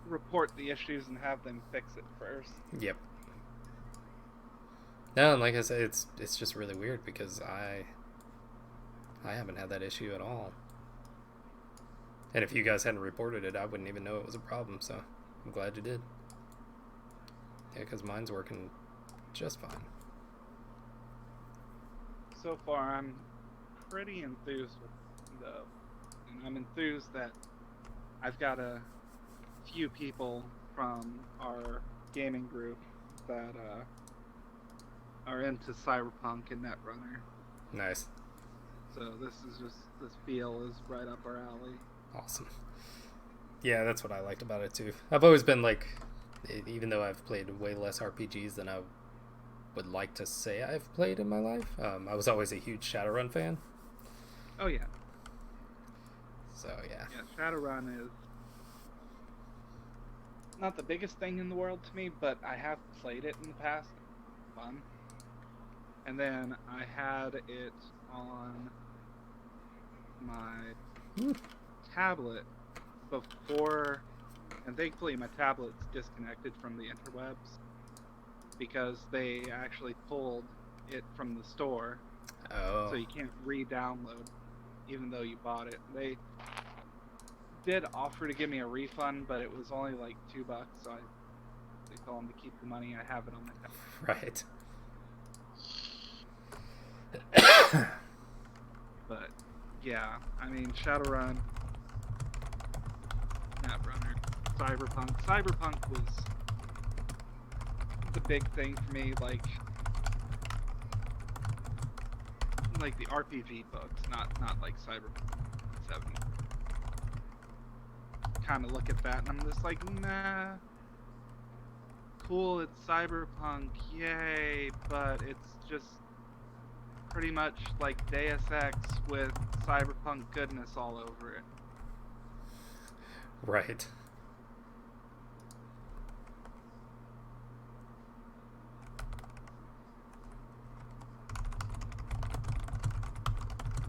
report the issues and have them fix it first. Yep. No, and like I said, it's just really weird because I haven't had that issue at all. And if you guys hadn't reported it, I wouldn't even know it was a problem, so I'm glad you did. Yeah, because mine's working just fine. So far, I'm pretty enthused with it, though. And I'm enthused that I've got a few people from our gaming group that are into Cyberpunk and Netrunner. Nice. So this feel is right up our alley. Awesome. Yeah, that's what I liked about it too. I've always been like, even though I've played way less RPGs than I would like to say I've played in my life, I was always a huge Shadowrun fan. Oh yeah. So yeah. Yeah, Shadowrun is not the biggest thing in the world to me, but I have played it in the past. Fun. And then I had it on my tablet before, and thankfully my tablet's disconnected from the interwebs because they actually pulled it from the store, Oh. so you can't re-download even though you bought it. They did offer to give me a refund, but it was only like $2, so they told them to keep the money. I have it on my tablet. Right. But yeah, I mean Shadowrun, Netrunner, Cyberpunk. Cyberpunk was the big thing for me, like the RPG books, not like Cyberpunk 7. Kind of look at that and I'm just like, nah, cool, it's Cyberpunk, yay, but it's just pretty much like Deus Ex with Cyberpunk goodness all over it. Right.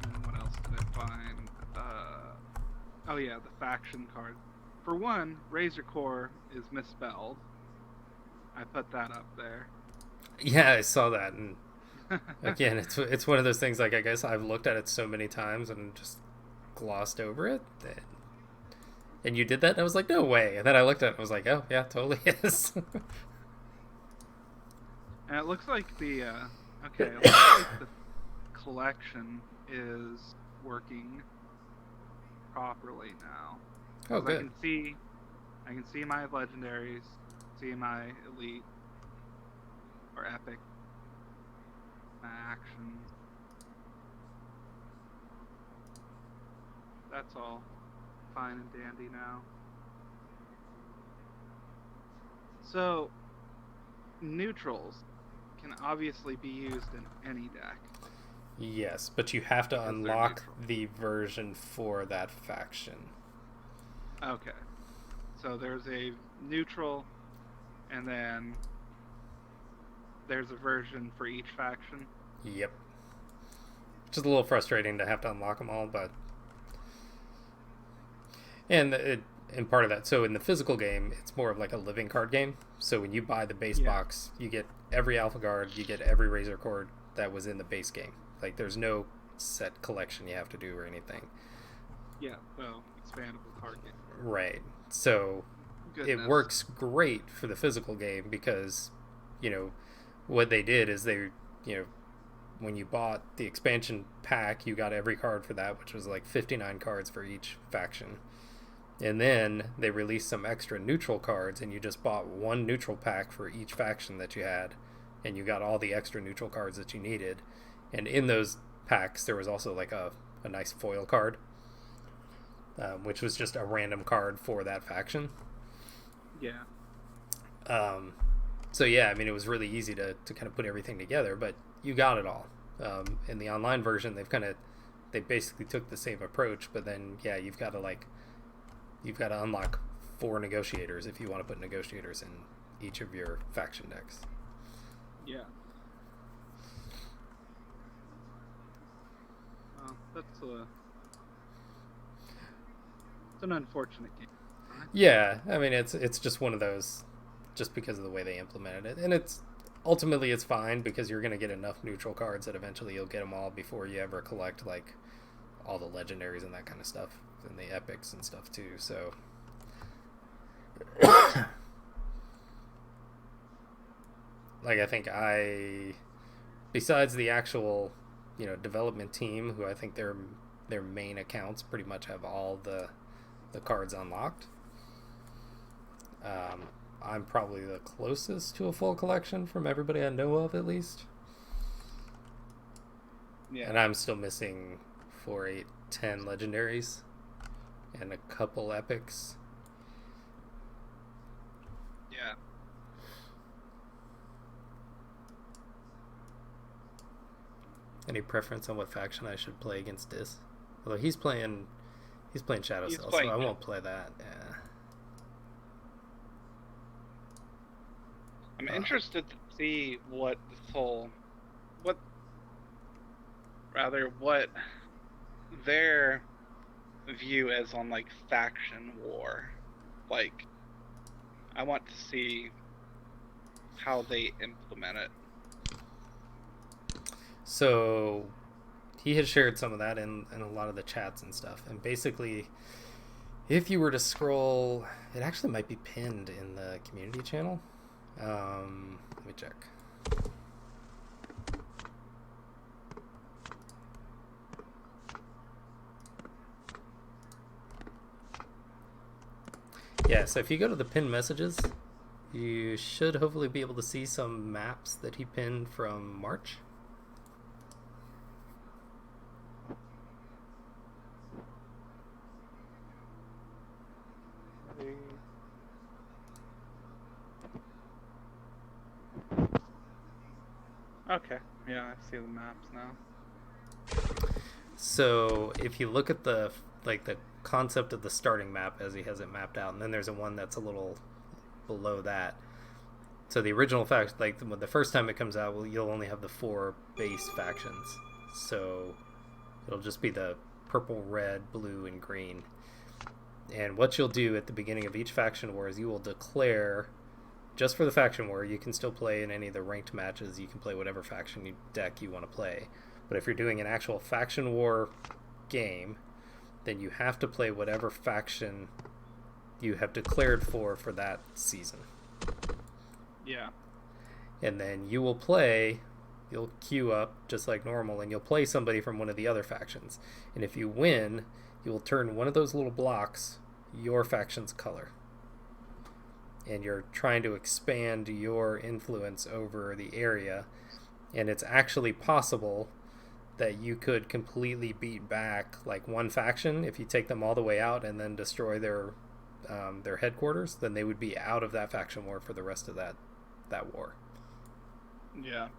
And what else did I find? Oh yeah, the faction card. For one, Razor Core is misspelled. I put that up there. Yeah, I saw that, and again, it's one of those things. Like, I guess I've looked at it so many times and just glossed over it. And you did that, and I was like, no way. And then I looked at it, and I was like, oh yeah, totally is. And it looks like the it looks like the collection is working properly now. Oh, good. I can see my legendaries, see my elite or epic, my actions. That's all fine and dandy now. So, neutrals can obviously be used in any deck. Yes, but you have to Because they're unlock neutral. the version for that faction. Okay. So there's a neutral, and then there's a version for each faction. Yep. Which is a little frustrating to have to unlock them all, but... And part of that, so in the physical game, it's more of like a living card game. So when you buy the base box, you get every Alpha Guard, you get every Razor Cord that was in the base game. Like, there's no set collection you have to do or anything. Yeah, well, expandable card game. Right. So Goodness. it works great for the physical game because, what they did is they, when you bought the expansion pack, you got every card for that, which was like 59 cards for each faction. And then they released some extra neutral cards, and you just bought one neutral pack for each faction that you had, and you got all the extra neutral cards that you needed. And in those packs, there was also like a nice foil card, which was just a random card for that faction. Yeah. So yeah, I mean, it was really easy to kind of put everything together, but you got it all. In the online version, they basically took the same approach, but then yeah, you've got to unlock 4 negotiators if you want to put negotiators in each of your faction decks. Yeah. Well, that's it's an unfortunate game. Yeah, I mean, it's just one of those, just because of the way they implemented it, and it's fine because you're going to get enough neutral cards that eventually you'll get them all before you ever collect like all the legendaries and that kind of stuff, and the epics and stuff too. So like, I think besides the actual development team, who I think their main accounts pretty much have all the cards unlocked, I'm probably the closest to a full collection from everybody I know of, at least. Yeah. And I'm still missing 4, 8, 10 legendaries and a couple epics. Yeah. Any preference on what faction I should play against Dis? Although he's playing He's playing Shadow He's Cell, so playing. I won't play that. Yeah. I'm interested to see what their view is on like faction war. Like, I want to see how they implement it. So he has shared some of that in a lot of the chats and stuff. And basically, if you were to scroll, it actually might be pinned in the community channel. Let me check. Yeah, so if you go to the pinned messages, you should hopefully be able to see some maps that he pinned from March. Okay, yeah, I see the maps now. So if you look at the concept of the starting map as he has it mapped out, and then there's a one that's a little below that. So the original fact, like the first time it comes out, well, you'll only have the 4 base factions. So it'll just be the purple, red, blue, and green. And what you'll do at the beginning of each faction war is you will declare, just for the faction war, you can still play in any of the ranked matches. You can play whatever faction deck you want to play. But if you're doing an actual faction war game, then you have to play whatever faction you have declared for that season. Yeah. And then you'll queue up just like normal, and you'll play somebody from one of the other factions. And if you win, you will turn one of those little blocks your faction's color. And you're trying to expand your influence over the area. And it's actually possible that you could completely beat back like one faction if you take them all the way out and then destroy their headquarters. Then they would be out of that faction war for the rest of that war. Yeah.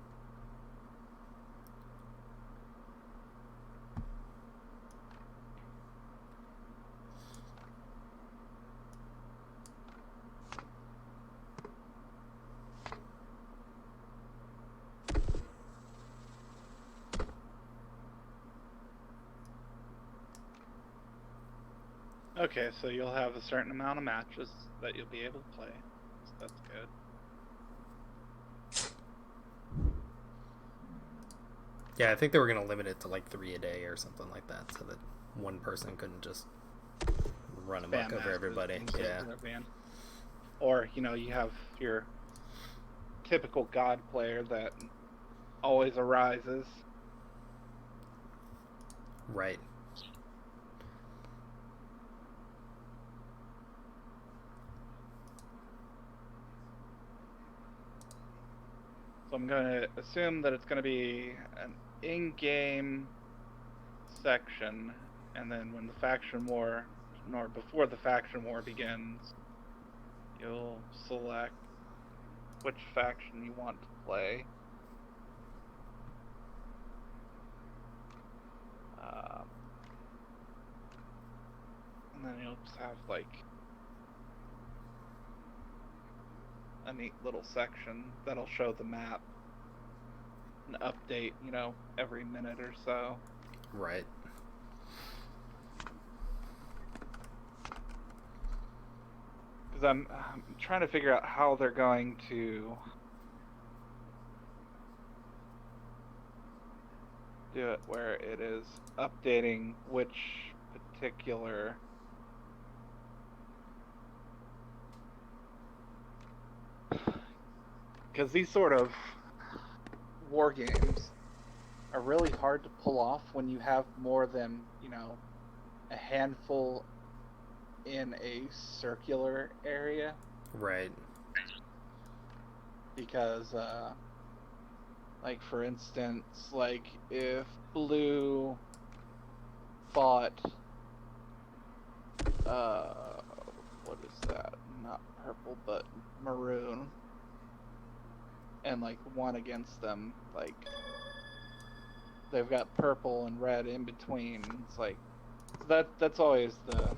Okay, so you'll have a certain amount of matches that you'll be able to play. So that's good. Yeah, I think they were going to limit it to like 3 a day or something like that, so that one person couldn't just run amok over everybody. Yeah. Or, you have your typical god player that always arises. Right. So I'm going to assume that it's going to be an in-game section, and then when the faction war, or before the faction war begins, you'll select which faction you want to play. And then you'll just have like a neat little section that'll show the map and update, every minute or so. Right. Because I'm trying to figure out how they're going to do it where it is updating which particular because these sort of war games are really hard to pull off when you have more than, a handful in a circular area. Right. Because, like, for instance, like, if blue fought, what is that? Not purple, but maroon, and, like, won against them, like, they've got purple and red in between. It's like, That's always the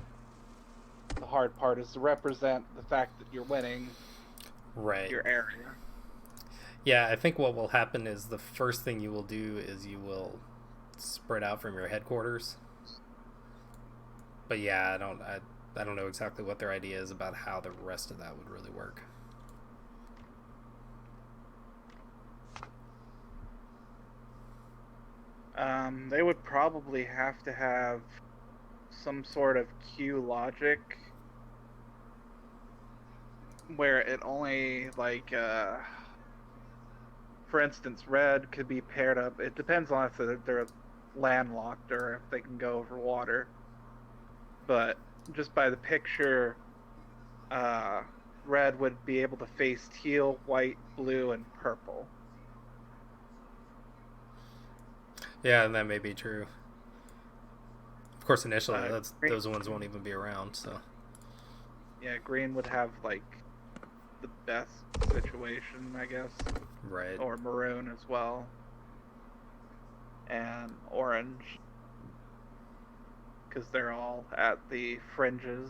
hard part, is to represent the fact that you're winning Right. your area. Yeah, I think what will happen is the first thing you will do is you will spread out from your headquarters. But yeah, I don't know exactly what their idea is about how the rest of that would really work. They would probably have to have some sort of queue logic where it only, like, for instance, red could be paired up. It depends on if they're landlocked or if they can go over water. But just by the picture, uh, red would be able to face teal, white, blue, and purple. Yeah, and that may be true. Of course, initially, Green, those ones won't even be around. So yeah, green would have like the best situation, I guess, right. or maroon as well, and orange, because they're all at the fringes.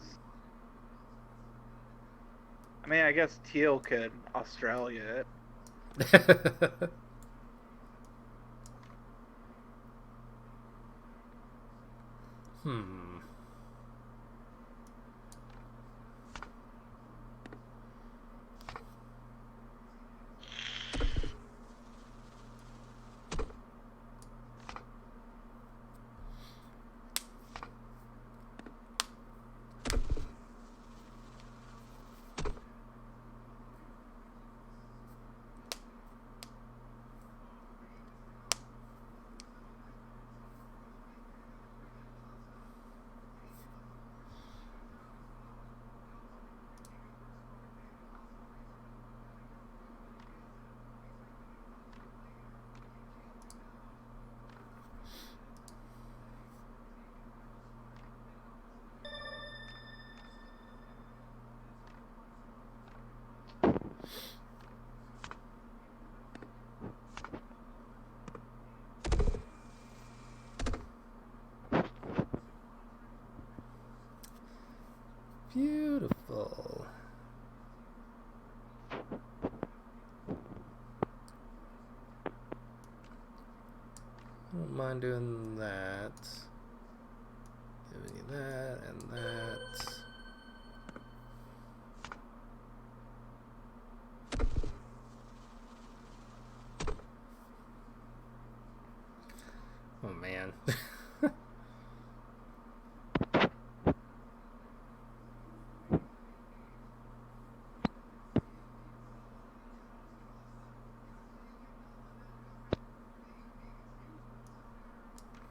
I mean, I guess teal could Australia it. Hmm. Beautiful. I don't mind doing that. Giving you that and that. Oh man.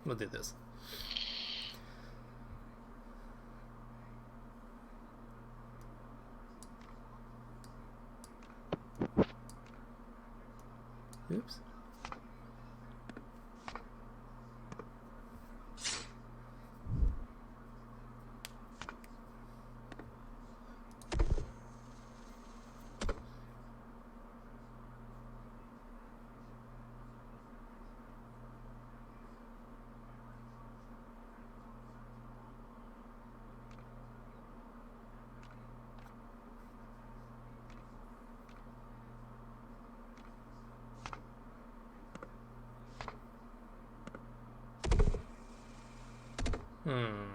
We'll do this. Oops. Hmm.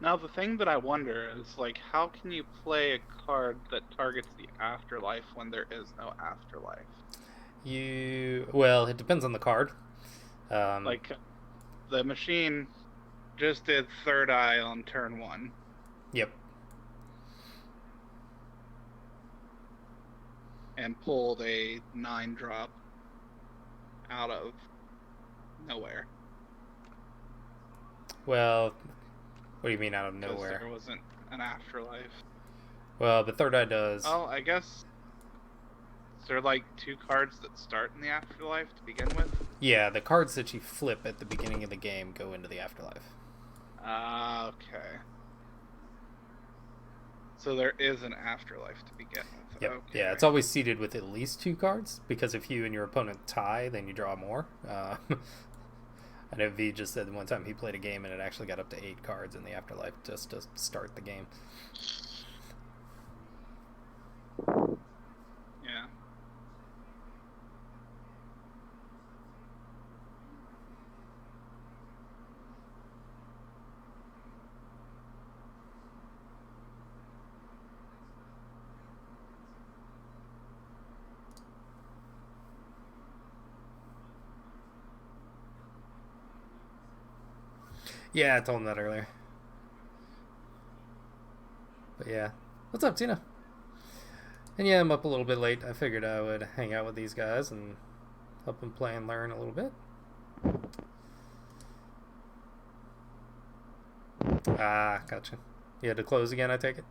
Now, the thing that I wonder is, like, how can you play a card that targets the afterlife when there is no afterlife? Well, it depends on the card. Like, the machine just did third eye on turn 1. Yep. and pulled a 9-drop out of nowhere. Well, what do you mean out of Because nowhere? there wasn't an afterlife. Well, the third eye does. Oh, I guess. Is there like 2 cards that start in the afterlife to begin with? Yeah, the cards that you flip at the beginning of the game go into the afterlife. Okay. So there is an afterlife to begin with. Yep. Okay. Yeah, it's always seeded with at least 2 cards, because if you and your opponent tie, then you draw more. I know V just said one time he played a game and it actually got up to 8 cards in the afterlife just to start the game. Yeah. Yeah, I told him that earlier. But yeah. What's up, Tina? And yeah, I'm up a little bit late. I figured I would hang out with these guys and help them play and learn a little bit. Ah, gotcha. You had to close again, I take it?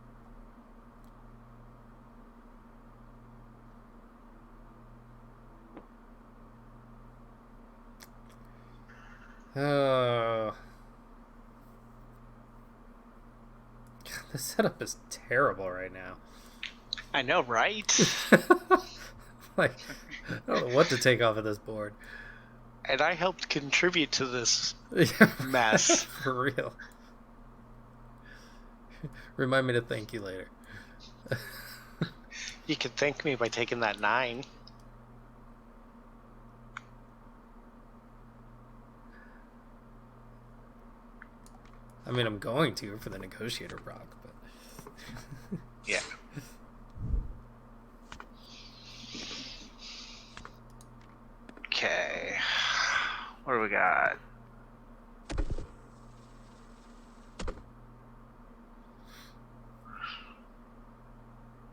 Oh. God, the setup is terrible right now. I know, right? Like, I don't know what to take off of this board. And I helped contribute to this Yeah, mess. For real. Remind me to thank you later. You could thank me by taking that 9. I mean, I'm going to for the negotiator proc, but Yeah. Okay. What do we got?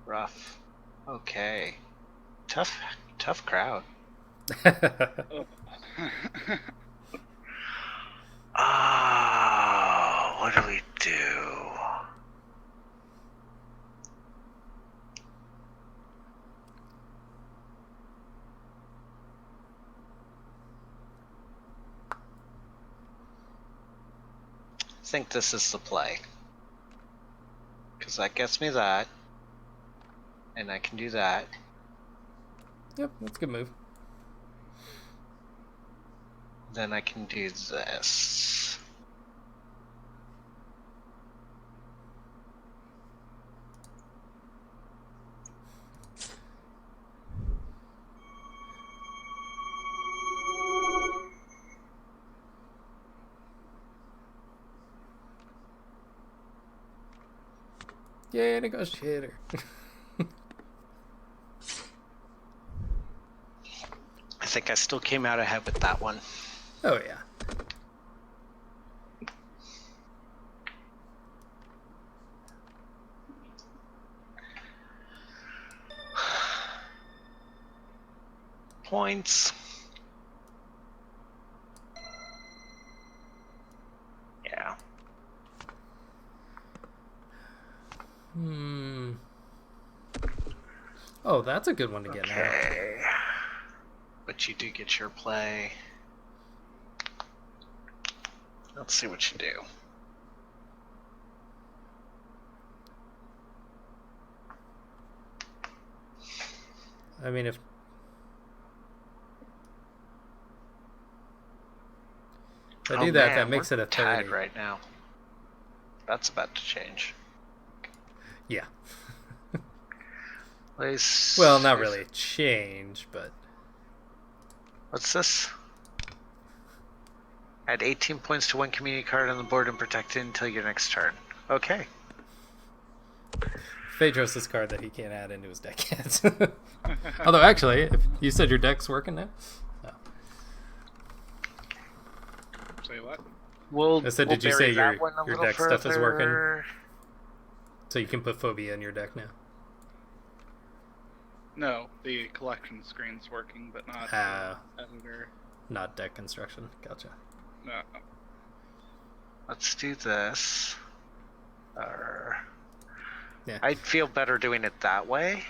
Rough. Okay. Tough crowd. Oh, what do we do? I think this is the play. Because that gets me that. And I can do that. Yep, that's a good move. Then I can do this. Yeah, negotiator. I think I still came out ahead with that one. Oh, yeah. Points. Yeah. Oh, that's a good one to get now. Okay. But you do get your play. Let's see what you do. I mean, if I do that, that makes it a 30. Tied right now. That's about to change. Yeah. Well, not really change, but what's this? Add 18 points to one community card on the board and protect it until your next turn. Okay. Phaedros' card that he can't add into his deck yet. Although, actually, if you said your deck's working now? Oh. Say what? We'll, I said, we'll did you bury say that one a your little deck stuff is working? further. So you can put Phobia in your deck now? No, the collection screen's working, but not editor. Not deck construction. Gotcha. No. Let's do this. Yeah. I'd feel better doing it that way.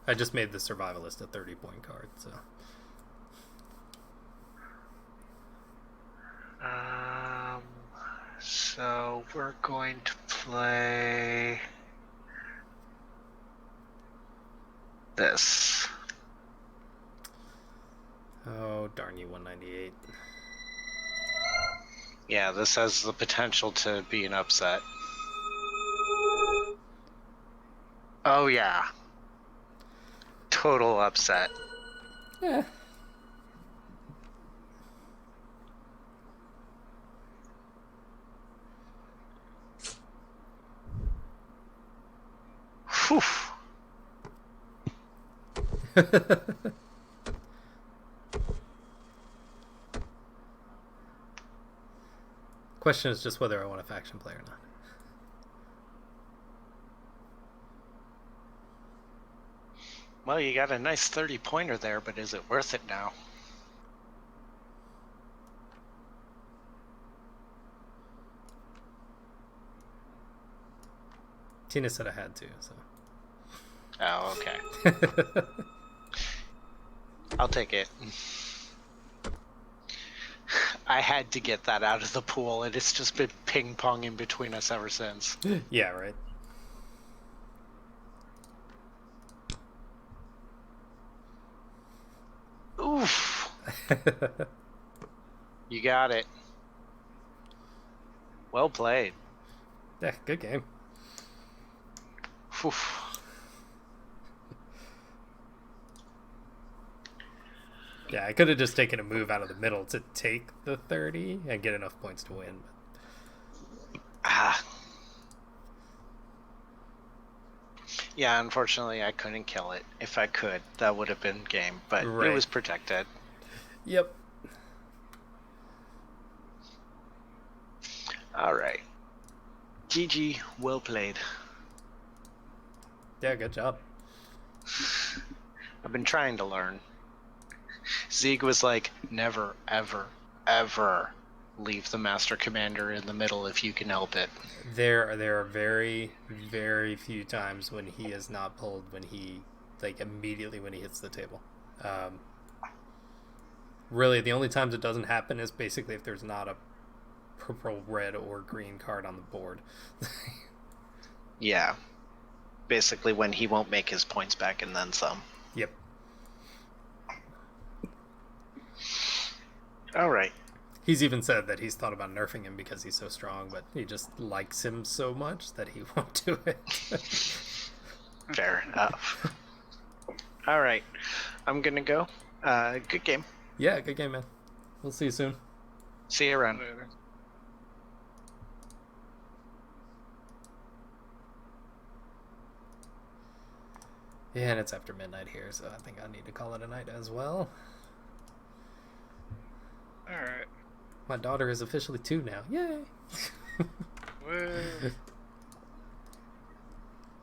I just made the Survivalist a 30-point card, so. So we're going to play this. Oh, darn you, 198. Yeah, this has the potential to be an upset. Oh, yeah. Total upset. Yeah. Whew. Question is just whether I want a faction play or not. Well, you got a nice 30-pointer there, but is it worth it now? Tina said I had to, so. Oh, okay. I'll take it. I had to get that out of the pool, and it's just been ping-ponging between us ever since. Yeah, right. Oof. You got it. Well played. Yeah, good game. Oof. Yeah, I could have just taken a move out of the middle to take the 30 and get enough points to win. Ah. Yeah, unfortunately, I couldn't kill it. If I could, that would have been game, but Right. It was protected. Yep. All right. GG, well played. Yeah, good job. I've been trying to learn. Zieg was like, never, ever, ever leave the Master Commander in the middle if you can help it. There are very, very few times when he is not pulled when he, like, immediately when he hits the table. Really, the only times it doesn't happen is basically if there's not a purple, red, or green card on the board. Yeah. Basically when he won't make his points back and then some. Yep. All right. He's even said that he's thought about nerfing him because he's so strong, but he just likes him so much that he won't do it. Fair enough. All right. I'm going to go. Good game. Yeah, good game, man. We'll see you soon. See you around. Later. Yeah, and it's after midnight here, so I think I need to call it a night as well. Alright. My daughter is officially 2 now. Yay! Woo.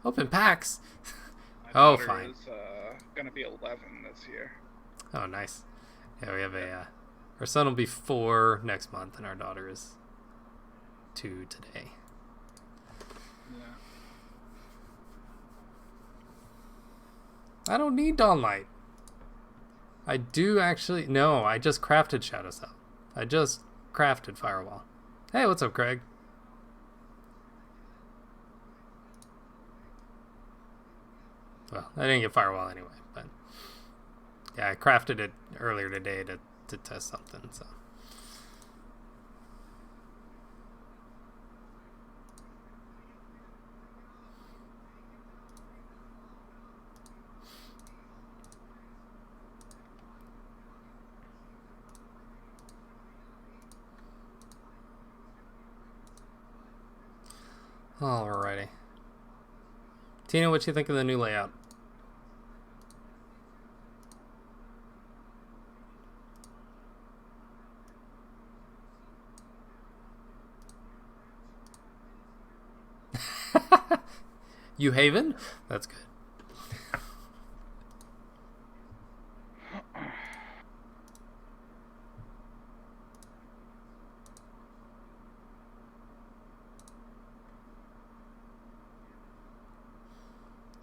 Open packs! My Oh, daughter fine. is gonna be 11 this year. Oh, nice. Yeah, we have our son will be 4 next month, and our daughter is 2 today. Yeah. I don't need Dawnlight. I do actually... No, I just crafted Shadow Cell. I just crafted Firewall. Hey, what's up, Craig? Well, I didn't get Firewall anyway, but... Yeah, I crafted it earlier today to test something, so... Alrighty. Tina, what you think of the new layout? You Haven? That's good.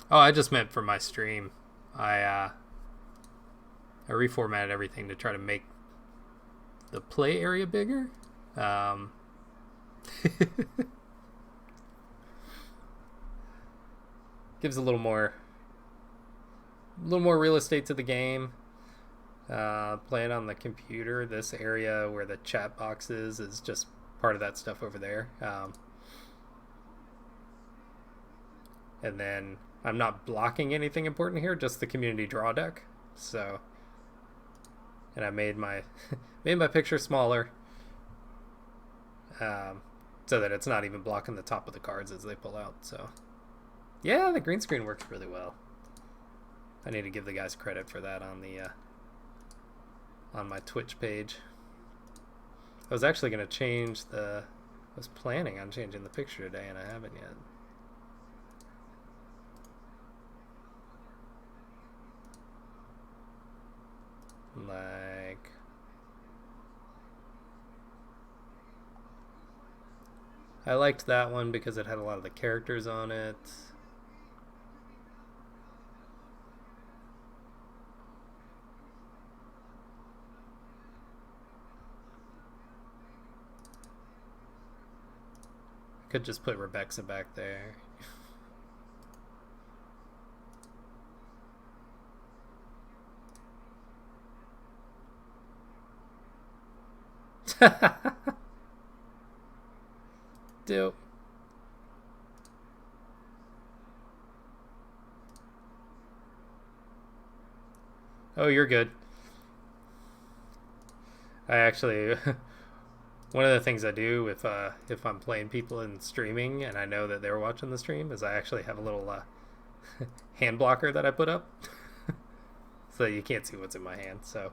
Oh, I just meant for my stream. I reformatted everything to try to make the play area bigger. Um, gives a little more real estate to the game. Playing on the computer, this area where the chat box is just part of that stuff over there. And then I'm not blocking anything important here, just the community draw deck. So, and I made my made my picture smaller, so that it's not even blocking the top of the cards as they pull out. So, yeah, the green screen works really well. I need to give the guys credit for that on the on my Twitch page. I was actually going to change I was planning on changing the picture today, and I haven't yet. Like, I liked that one because it had a lot of the characters on it. Could just put Rebecca back there. Dope. Oh, you're good. I actually one of the things I do if I'm playing people and streaming and I know that they're watching the stream is I actually have a little hand blocker that I put up so that you can't see what's in my hand. So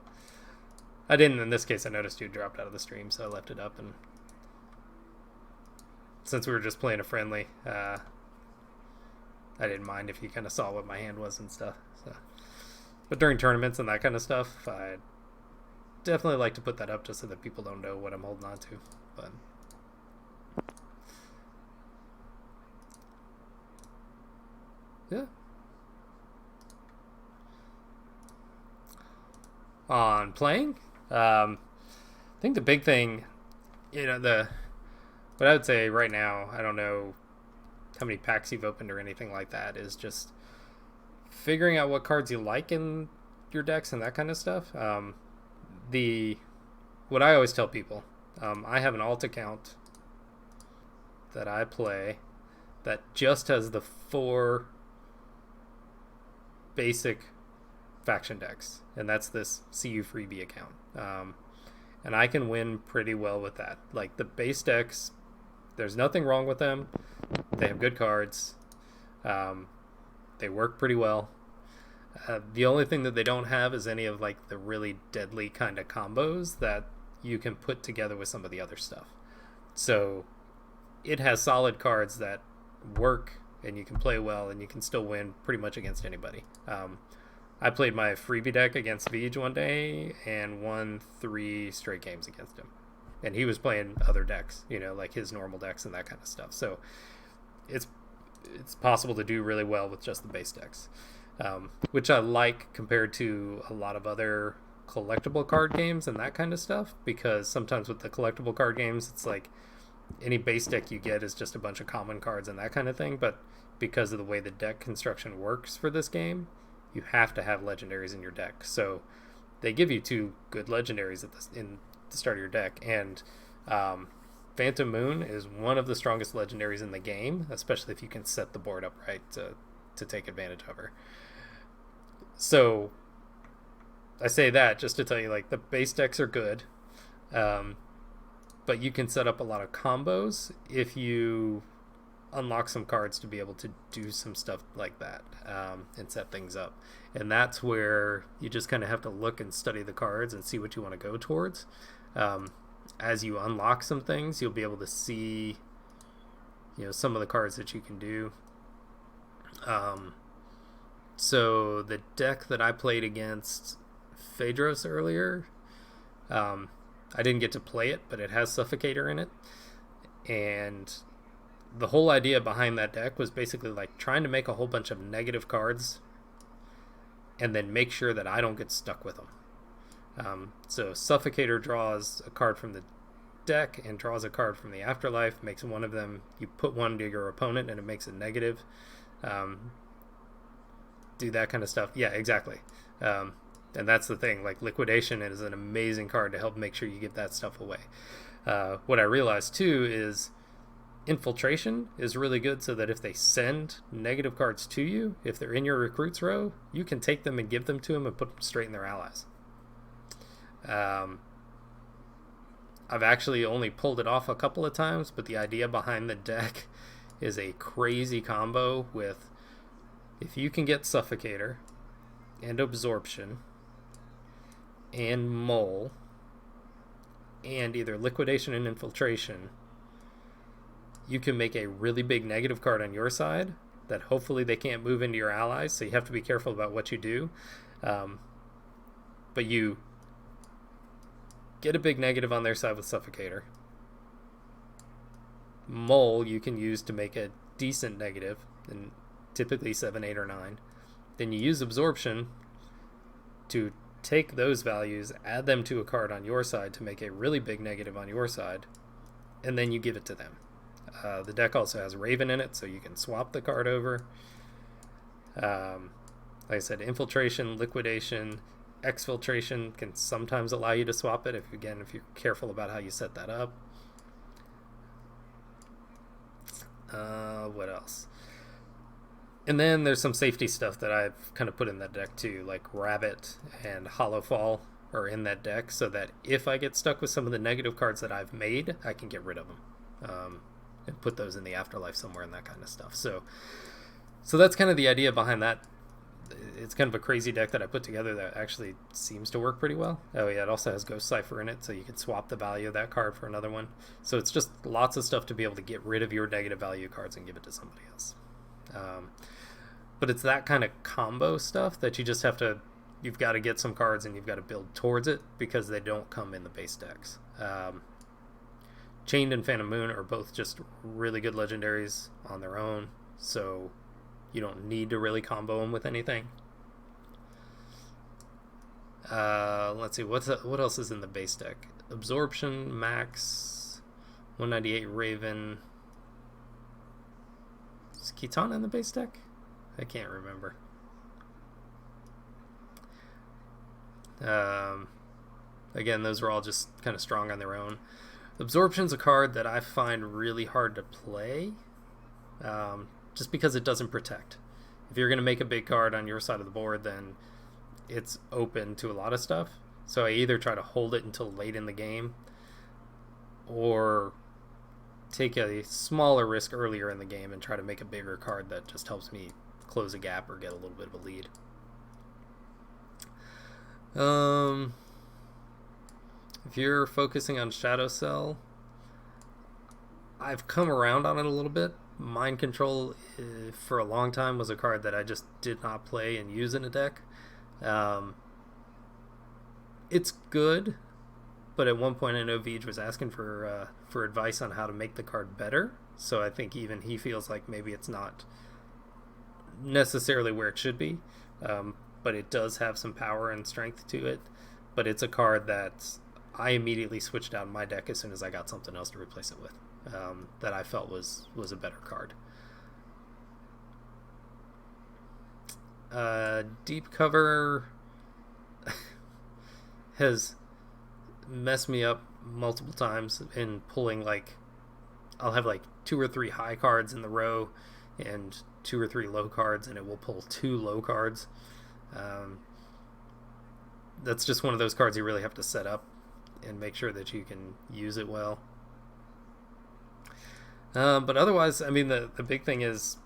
I didn't in this case. I noticed you dropped out of the stream, so I left it up. And since we were just playing a friendly, I didn't mind if you kind of saw what my hand was and stuff. So, but during tournaments and that kind of stuff, I definitely like to put that up just so that people don't know what I'm holding on to. But yeah. On playing, I think the big thing, what I would say right now, I don't know how many packs you've opened or anything like that, is just figuring out what cards you like in your decks and that kind of stuff. What I always tell people, I have an alt account that I play that just has the 4 basic faction decks, and that's this CU freebie account. And I can win pretty well with that. Like, the base decks, there's nothing wrong with them. They have good cards. They work pretty well. The only thing that they don't have is any of like the really deadly kind of combos that you can put together with some of the other stuff. So it has solid cards that work and you can play well and you can still win pretty much against anybody. I played my freebie deck against Vij one day and won 3 straight games against him. And he was playing other decks, like his normal decks and that kind of stuff. So it's possible to do really well with just the base decks. Which I like compared to a lot of other collectible card games and that kind of stuff, because sometimes with the collectible card games, it's like any base deck you get is just a bunch of common cards and that kind of thing. But because of the way the deck construction works for this game, you have to have legendaries in your deck. So they give you 2 good legendaries in the start of your deck, and Phantom Moon is one of the strongest legendaries in the game, especially if you can set the board up right to take advantage of her. So I say that just to tell you, like, the base decks are good, but you can set up a lot of combos if you unlock some cards to be able to do some stuff like that, and set things up. And that's where you just kind of have to look and study the cards and see what you want to go towards. As you unlock some things, you'll be able to see some of the cards that you can do. So the deck that I played against Phaedros earlier, I didn't get to play it, but it has Suffocator in it. And the whole idea behind that deck was basically like trying to make a whole bunch of negative cards and then make sure that I don't get stuck with them. So Suffocator draws a card from the deck and draws a card from the afterlife, makes one of them, you put one to your opponent and it makes it negative. Do that kind of stuff. Yeah, exactly. And that's the thing, like Liquidation is an amazing card to help make sure you get that stuff away. What I realized too is Infiltration is really good so that if they send negative cards to you, if they're in your recruits row, you can take them and give them to them and put them straight in their allies. I've actually only pulled it off a couple of times, but the idea behind the deck is a crazy combo with, if you can get Suffocator and Absorption and MoW and either Liquidation and Infiltration, you can make a really big negative card on your side that hopefully they can't move into your allies, so you have to be careful about what you do. But you get a big negative on their side with Suffocator. MoW you can use to make a decent negative, and typically 7, 8, or 9. Then you use Absorption to take those values, add them to a card on your side to make a really big negative on your side, and then you give it to them. The deck also has Raven in it, so you can swap the card over. Like I said, Infiltration, Liquidation, Exfiltration can sometimes allow you to swap it, if you're careful about how you set that up. What else? And then there's some safety stuff that I've kind of put in that deck too, like Rabbit and Hollow Fall are in that deck, so that if I get stuck with some of the negative cards that I've made, I can get rid of them. And put those in the afterlife somewhere and that kind of stuff. So that's kind of the idea behind that. It's kind of a crazy deck that I put together that actually seems to work pretty well. Oh yeah, it also has Ghost Cipher in it, so you can swap the value of that card for another one. So it's just lots of stuff to be able to get rid of your negative value cards and give it to somebody else. But it's that kind of combo stuff that you've got to get some cards and you've got to build towards it, because they don't come in the base decks. Chained and Phantom Moon are both just really good legendaries on their own, so you don't need to really combo them with anything. Let's see, what else is in the base deck? Absorption, Max, 198 Raven. Is Kitana in the base deck? I can't remember. Again, those are all just kind of strong on their own. Absorption's a card that I find really hard to play, just because it doesn't protect. If you're going to make a big card on your side of the board, then it's open to a lot of stuff. So I either try to hold it until late in the game, or take a smaller risk earlier in the game and try to make a bigger card that just helps me close a gap or get a little bit of a lead. If you're focusing on Shadow Cell, I've come around on it a little bit. Mind Control, for a long time, was a card that I just did not play and use in a deck. It's good, but at one point I know Vij was asking for advice on how to make the card better. So I think even he feels like maybe it's not necessarily where it should be, but it does have some power and strength to it. But it's a card that I immediately switched out my deck as soon as I got something else to replace it with, that I felt was a better card. Deep Cover has messed me up multiple times in pulling, like, I'll have like 2 or 3 high cards in the row and 2 or 3 low cards, and it will pull 2 low cards. That's just one of those cards you really have to set up and make sure that you can use it well. But otherwise, I mean, the big thing is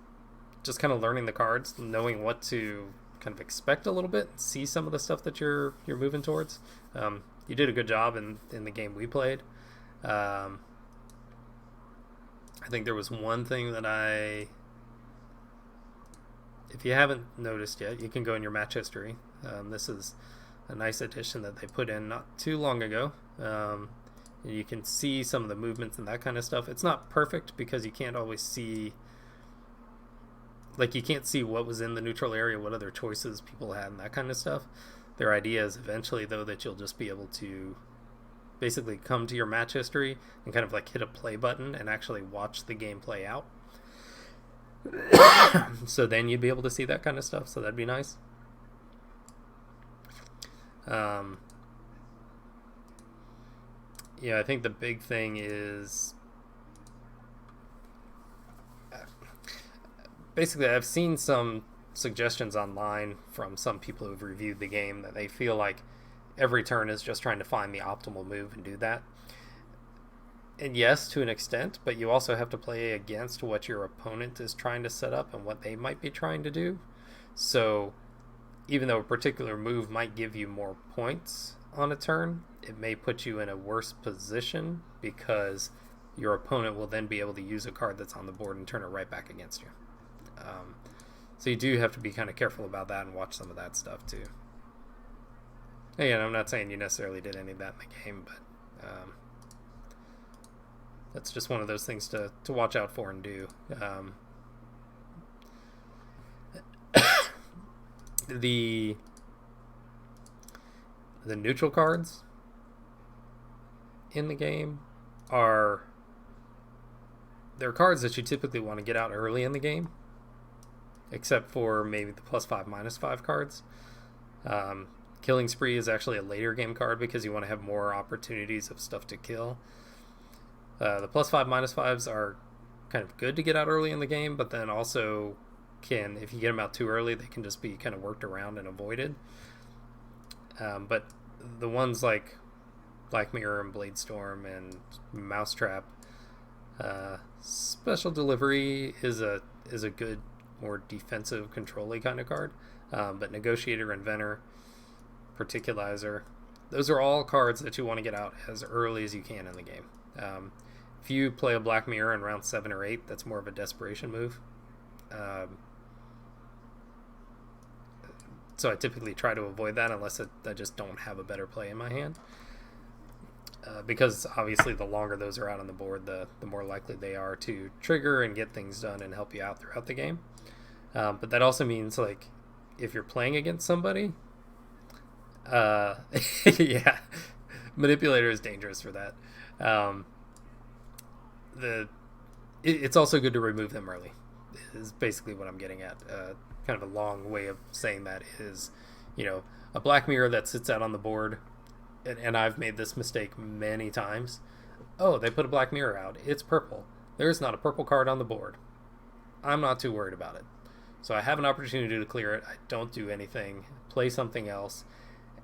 just kind of learning the cards, knowing what to kind of expect a little bit, see some of the stuff that you're moving towards. You did a good job in the game we played. I think there was one thing that if you haven't noticed yet, you can go in your match history. This is a nice addition that they put in not too long ago. and you can see some of the movements and that kind of stuff. It's not perfect because you can't always see, like, you can't see what was in the neutral area, what other choices people had, and that kind of stuff. Their idea is eventually, though, that you'll just be able to basically come to your match history and kind of like hit a play button and actually watch the game play out. So then you'd be able to see that kind of stuff, so that'd be nice. Yeah, I think the big thing is basically I've seen some suggestions online from some people who've reviewed the game that they feel like every turn is just trying to find the optimal move and do that. And yes, to an extent, but you also have to play against what your opponent is trying to set up and what they might be trying to do. So even though a particular move might give you more points on a turn, it may put you in a worse position because your opponent will then be able to use a card that's on the board and turn it right back against you. So you do have to be kind of careful about that and watch some of that stuff too. Again, I'm not saying you necessarily did any of that in the game, but that's just one of those things to watch out for and do. The neutral cards in the game they're cards that you typically want to get out early in the game, except for maybe the +5, -5 cards. Killing Spree is actually a later game card because you want to have more opportunities of stuff to kill. The +5, -5s are kind of good to get out early in the game, but then also if you get them out too early, they can just be kind of worked around and avoided. But the ones like Black Mirror and Bladestorm and Mousetrap, Special Delivery is a good, more defensive, control-y kind of card. But Negotiator, Inventor, Particulizer, those are all cards that you want to get out as early as you can in the game. If you play a Black Mirror in round 7 or 8, that's more of a desperation move. So I typically try to avoid that unless I just don't have a better play in my hand. Because obviously the longer those are out on the board, the more likely they are to trigger and get things done and help you out throughout the game. But that also means, like, if you're playing against somebody, yeah, Manipulator is dangerous for that. It's also good to remove them early, is basically what I'm getting at. Kind of a long way of saying that is, a Black Mirror that sits out on the board, and I've made this mistake many times. Oh, they put a Black Mirror out. It's purple. There's not a purple card on the board. I'm not too worried about it. So I have an opportunity to clear it. I don't do anything. Play something else.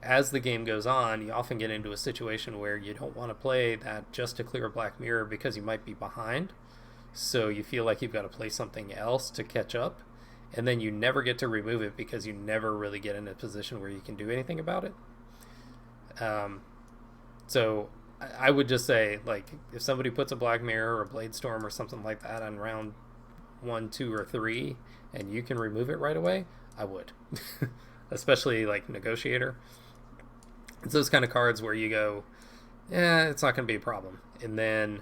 As the game goes on, you often get into a situation where you don't want to play that just to clear a Black Mirror because you might be behind. So you feel like you've got to play something else to catch up. And then you never get to remove it because you never really get in a position where you can do anything about it. So I would just say, like, if somebody puts a Black Mirror or a Bladestorm or something like that on round 1, 2, or 3, and you can remove it right away, I would. Especially like Negotiator. It's those kind of cards where you go, yeah, it's not going to be a problem. And then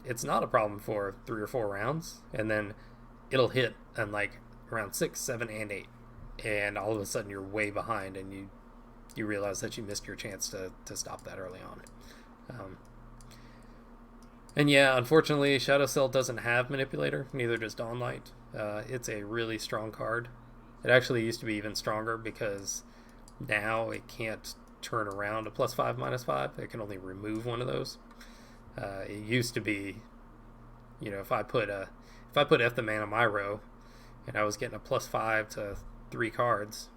it's not a problem for 3 or 4 rounds. And then it'll hit on like round 6, 7, and 8. And all of a sudden you're way behind and you realize that you missed your chance to stop that early on. And yeah, unfortunately, Shadow Cell doesn't have Manipulator. Neither does Dawnlight. It's a really strong card. It actually used to be even stronger because now it can't turn around a +5, -5. It can only remove one of those. It used to be, if I put F the Man on my row and I was getting a +5 to 3 cards,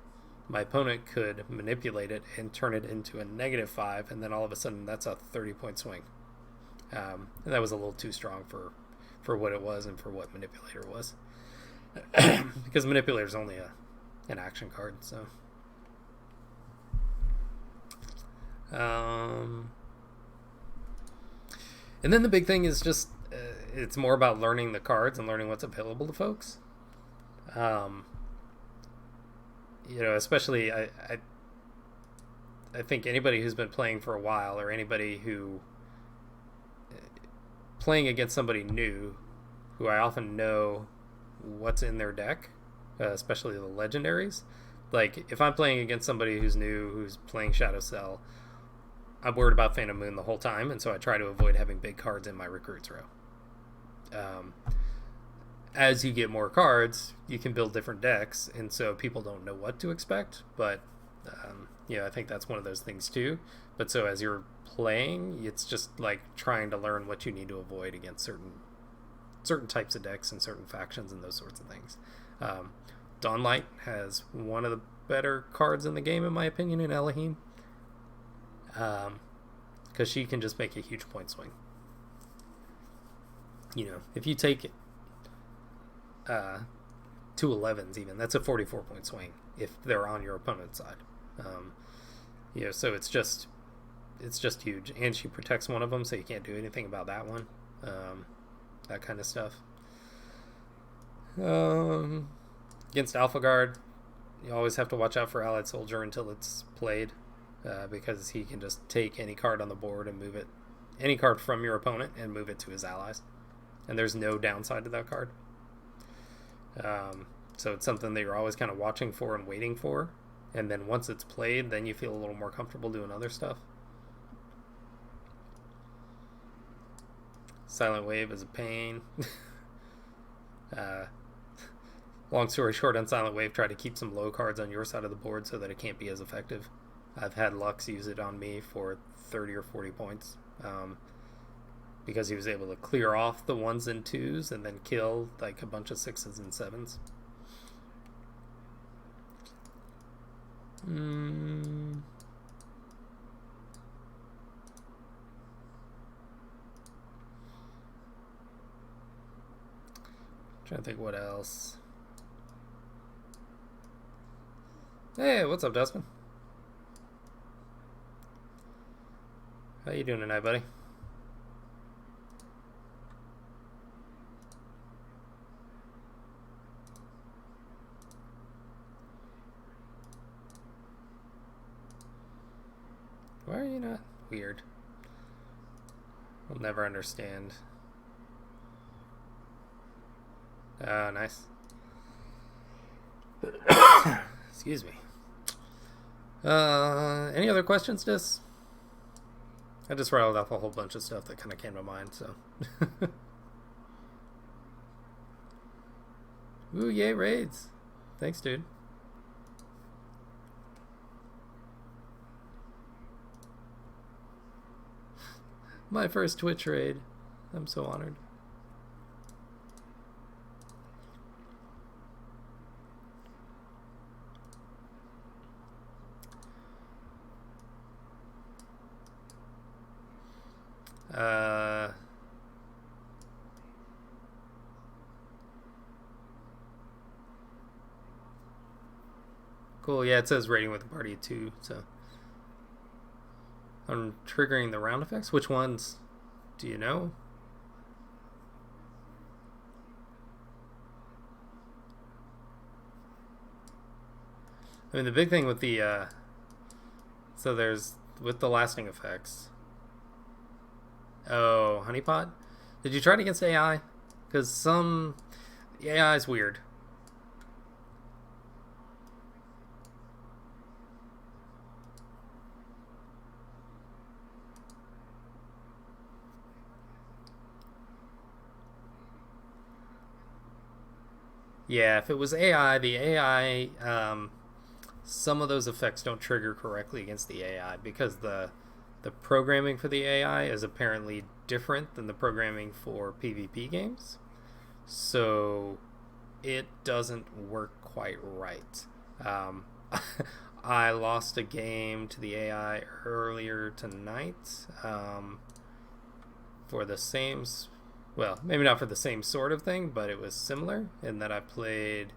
my opponent could manipulate it and turn it into a -5, and then all of a sudden that's a 30-point swing. And that was a little too strong for what it was and for what Manipulator was. Because Manipulator is only an action card, so. And then the big thing is just it's more about learning the cards and learning what's available to folks. Especially I think anybody who's been playing for a while, or anybody who playing against somebody new, who I often know what's in their deck, especially the legendaries. Like, if I'm playing against somebody who's new, who's playing Shadow Cell, I'm worried about Phantom Moon the whole time, and so I try to avoid having big cards in my recruits row. As you get more cards, you can build different decks, and so people don't know what to expect, but I think that's one of those things too. But so as you're playing, it's just like trying to learn what you need to avoid against certain types of decks and certain factions and those sorts of things. Dawnlight has one of the better cards in the game, in my opinion, in Elohim, because she can just make a huge point swing. If you take 2 11s, even, that's a 44 point swing if they're on your opponent's side. So it's just huge, and she protects one of them, so you can't do anything about that one. That kind of stuff. Against Alpha Guard, you always have to watch out for Allied Soldier until it's played, because he can just take any card on the board and move it, any card from your opponent, and move it to his allies, and there's no downside to that card. So it's something that you're always kind of watching for and waiting for, and then once it's played, then you feel a little more comfortable doing other stuff. Silent Wave is a pain. Long story short, on Silent Wave, try to keep some low cards on your side of the board so that it can't be as effective. I've had Lux use it on me for 30 or 40 points, because he was able to clear off the 1s and 2s and then kill like a bunch of 6s and 7s. Trying to think what else. Hey, what's up, Dustman? How you doing tonight, buddy? Why are you not? Weird. I'll never understand. Oh, nice. Excuse me. Any other questions, Dis? I just rattled off a whole bunch of stuff that kind of came to mind, so. Ooh, yay, raids. Thanks, dude. My first Twitch raid. I'm so honored. Cool, yeah, it says rating with the party too, so. I'm triggering the round effects. Which ones do you know? I mean, the big thing with the so there's with the lasting effects. Oh, honeypot. Did you try it against AI? Because some AI is weird. Yeah, if it was AI, the AI, some of those effects don't trigger correctly against the AI because the programming for the AI is apparently different than the programming for PvP games. So it doesn't work quite right. I lost a game to the AI earlier tonight, for the same... Well, maybe not for the same sort of thing, but it was similar in that I played...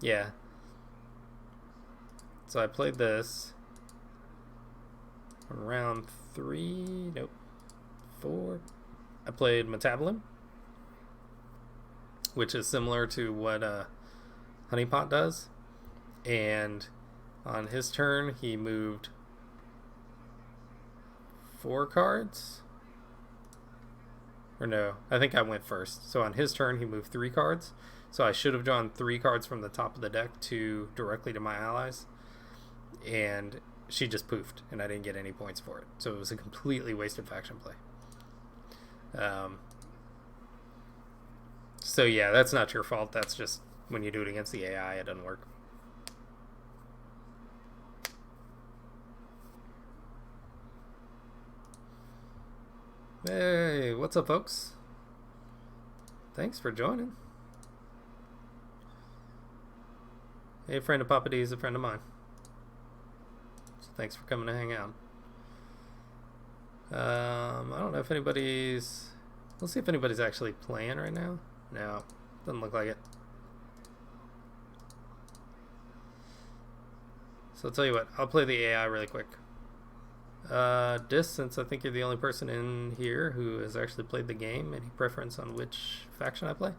Yeah. So I played this on round 3... Nope. 4. I played Metabolin, which is similar to what Honeypot does. And on his turn, he moved 4 cards. Or no, I think I went first. So on his turn, he moved 3 cards. So I should have drawn 3 cards from the top of the deck directly to my allies. And she just poofed, and I didn't get any points for it. So it was a completely wasted faction play. So yeah, that's not your fault. That's just when you do it against the AI, it doesn't work. Hey, what's up, folks? Thanks for joining. Hey, a friend of Papa D is a friend of mine. So thanks for coming to hang out. I don't know if anybody's... Let's see if anybody's actually playing right now. No, doesn't look like it. So I'll tell you what, I'll play the AI really quick. Dis, since I think you're the only person in here who has actually played the game, any preference on which faction I play?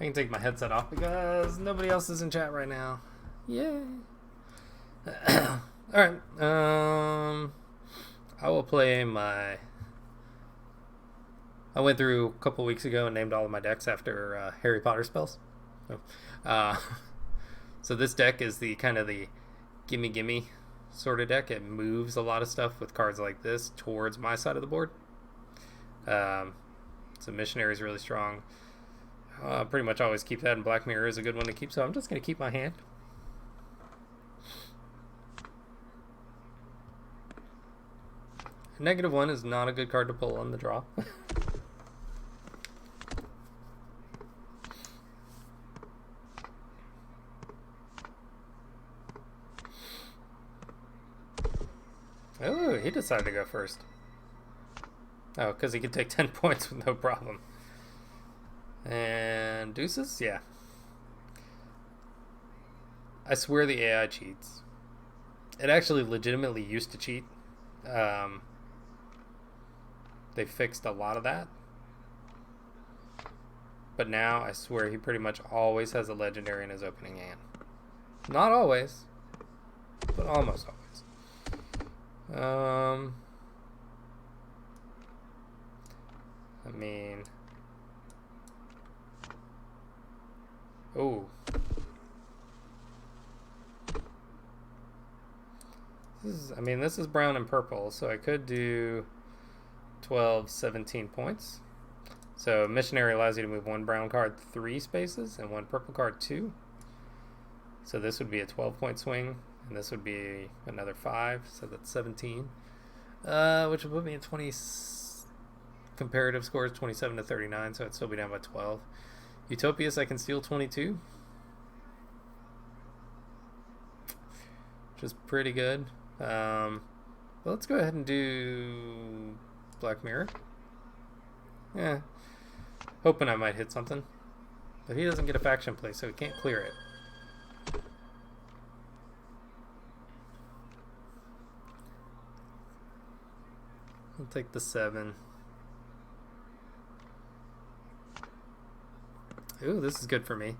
I can take my headset off because nobody else is in chat right now. Yay! Alright, I will play my... I went through a couple weeks ago and named all of my decks after Harry Potter spells. So this deck is the kind of the gimme gimme sort of deck. It moves a lot of stuff with cards like this towards my side of the board. So Missionary is really strong. Pretty much always keep that, and Black Mirror is a good one to keep, so I'm just going to keep my hand. -1 is not a good card to pull on the draw. Oh, he decided to go first. Oh, because he could take 10 points with no problem. And deuces? Yeah. I swear the AI cheats. It actually legitimately used to cheat. They fixed a lot of that. But now I swear he pretty much always has a legendary in his opening hand. Not always, but almost always. I mean... Oh. This is brown and purple, so I could do 12, 17 points. So Missionary allows you to move 1 brown card 3 spaces and 1 purple card 2. So this would be a 12-point swing, and this would be another 5, so that's 17. Which would put me in 20... Comparative scores 27 to 39, so I'd still be down by 12. Utopias, I can steal 22, which is pretty good. But let's go ahead and do Black Mirror. Yeah, hoping I might hit something, but he doesn't get a faction play, so he can't clear it. I'll take the 7. Ooh, this is good for me.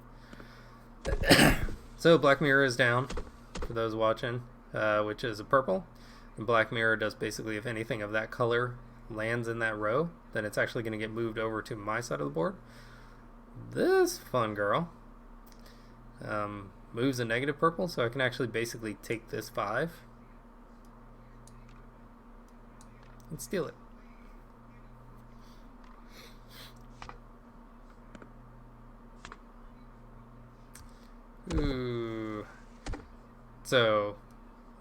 So Black Mirror is down, for those watching, which is a purple. And Black Mirror does basically, if anything of that color lands in that row, then it's actually going to get moved over to my side of the board. This fun girl moves a negative purple, so I can actually basically take this 5 and steal it. Ooh. So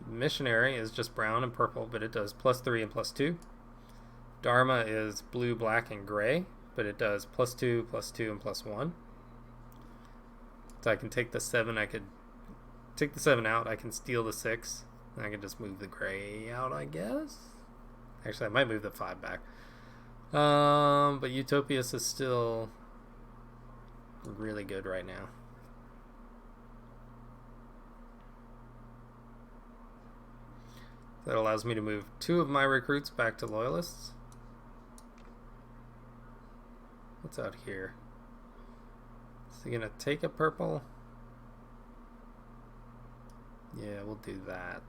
Missionary is just brown and purple, but it does +3 and +2. Dharma is blue, black, and gray, but it does +2, +2, and +1. So I can take the 7. I could take the 7 out. I can steal the 6. And I can just move the gray out, I guess. Actually, I might move the 5 back. But Utopias is still really good right now. That allows me to move 2 of my recruits back to loyalists. What's out here? Is he gonna take a purple? Yeah, we'll do that.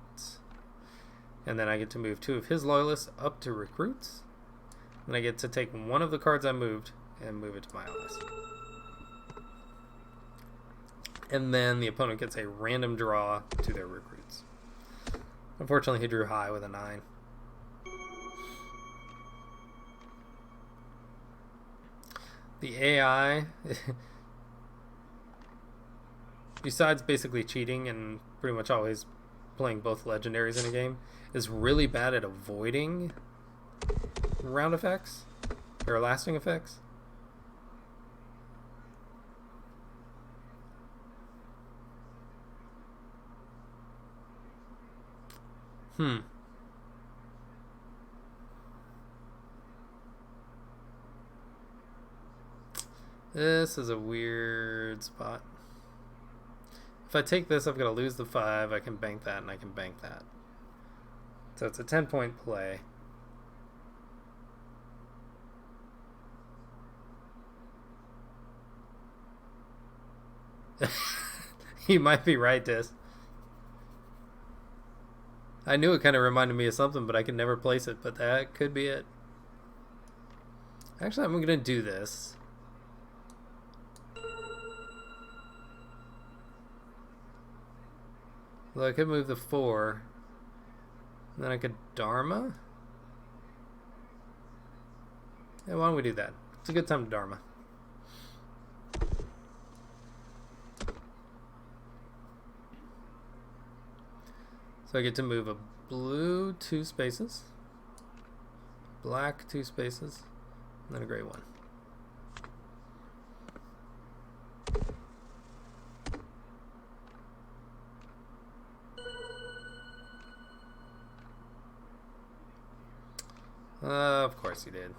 And then I get to move 2 of his loyalists up to recruits. And I get to take 1 of the cards I moved and move it to my allies. And then the opponent gets a random draw to their recruits. Unfortunately, he drew high with a 9. The AI, besides basically cheating and pretty much always playing both legendaries in a game, is really bad at avoiding round effects or lasting effects. This is a weird spot. If I take this, I'm going to lose the 5. I can bank that, and I can bank that. So it's a 10-point play. You might be right, Dis. I knew it kind of reminded me of something, but I could never place it. But that could be it. Actually, I'm going to do this. Well, I could move the 4. And then I could Dharma. Yeah, why don't we do that? It's a good time to Dharma. So I get to move a blue 2 spaces, black 2 spaces, and then a gray 1. Of course he did.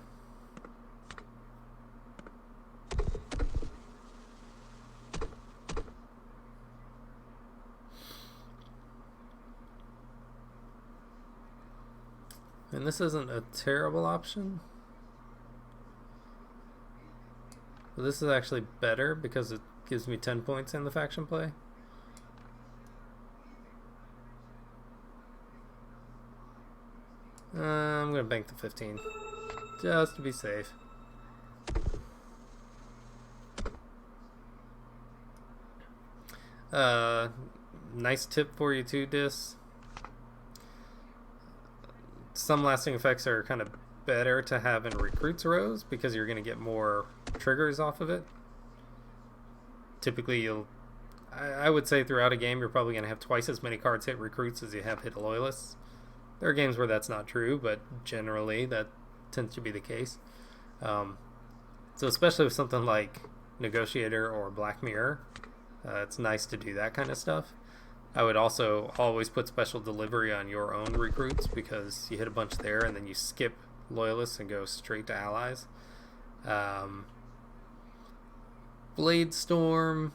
And this isn't a terrible option. But this is actually better because it gives me 10 points in the faction play. I'm going to bank the 15 just to be safe. Nice tip for you too, Dis. Some lasting effects are kind of better to have in recruits rows because you're going to get more triggers off of it. Typically, I would say throughout a game, you're probably going to have twice as many cards hit recruits as you have hit loyalists. There are games where that's not true, but generally that tends to be the case. So especially with something like Negotiator or Black Mirror, it's nice to do that kind of stuff. I would also always put special delivery on your own recruits because you hit a bunch there and then you skip loyalists and go straight to allies. Blade Storm,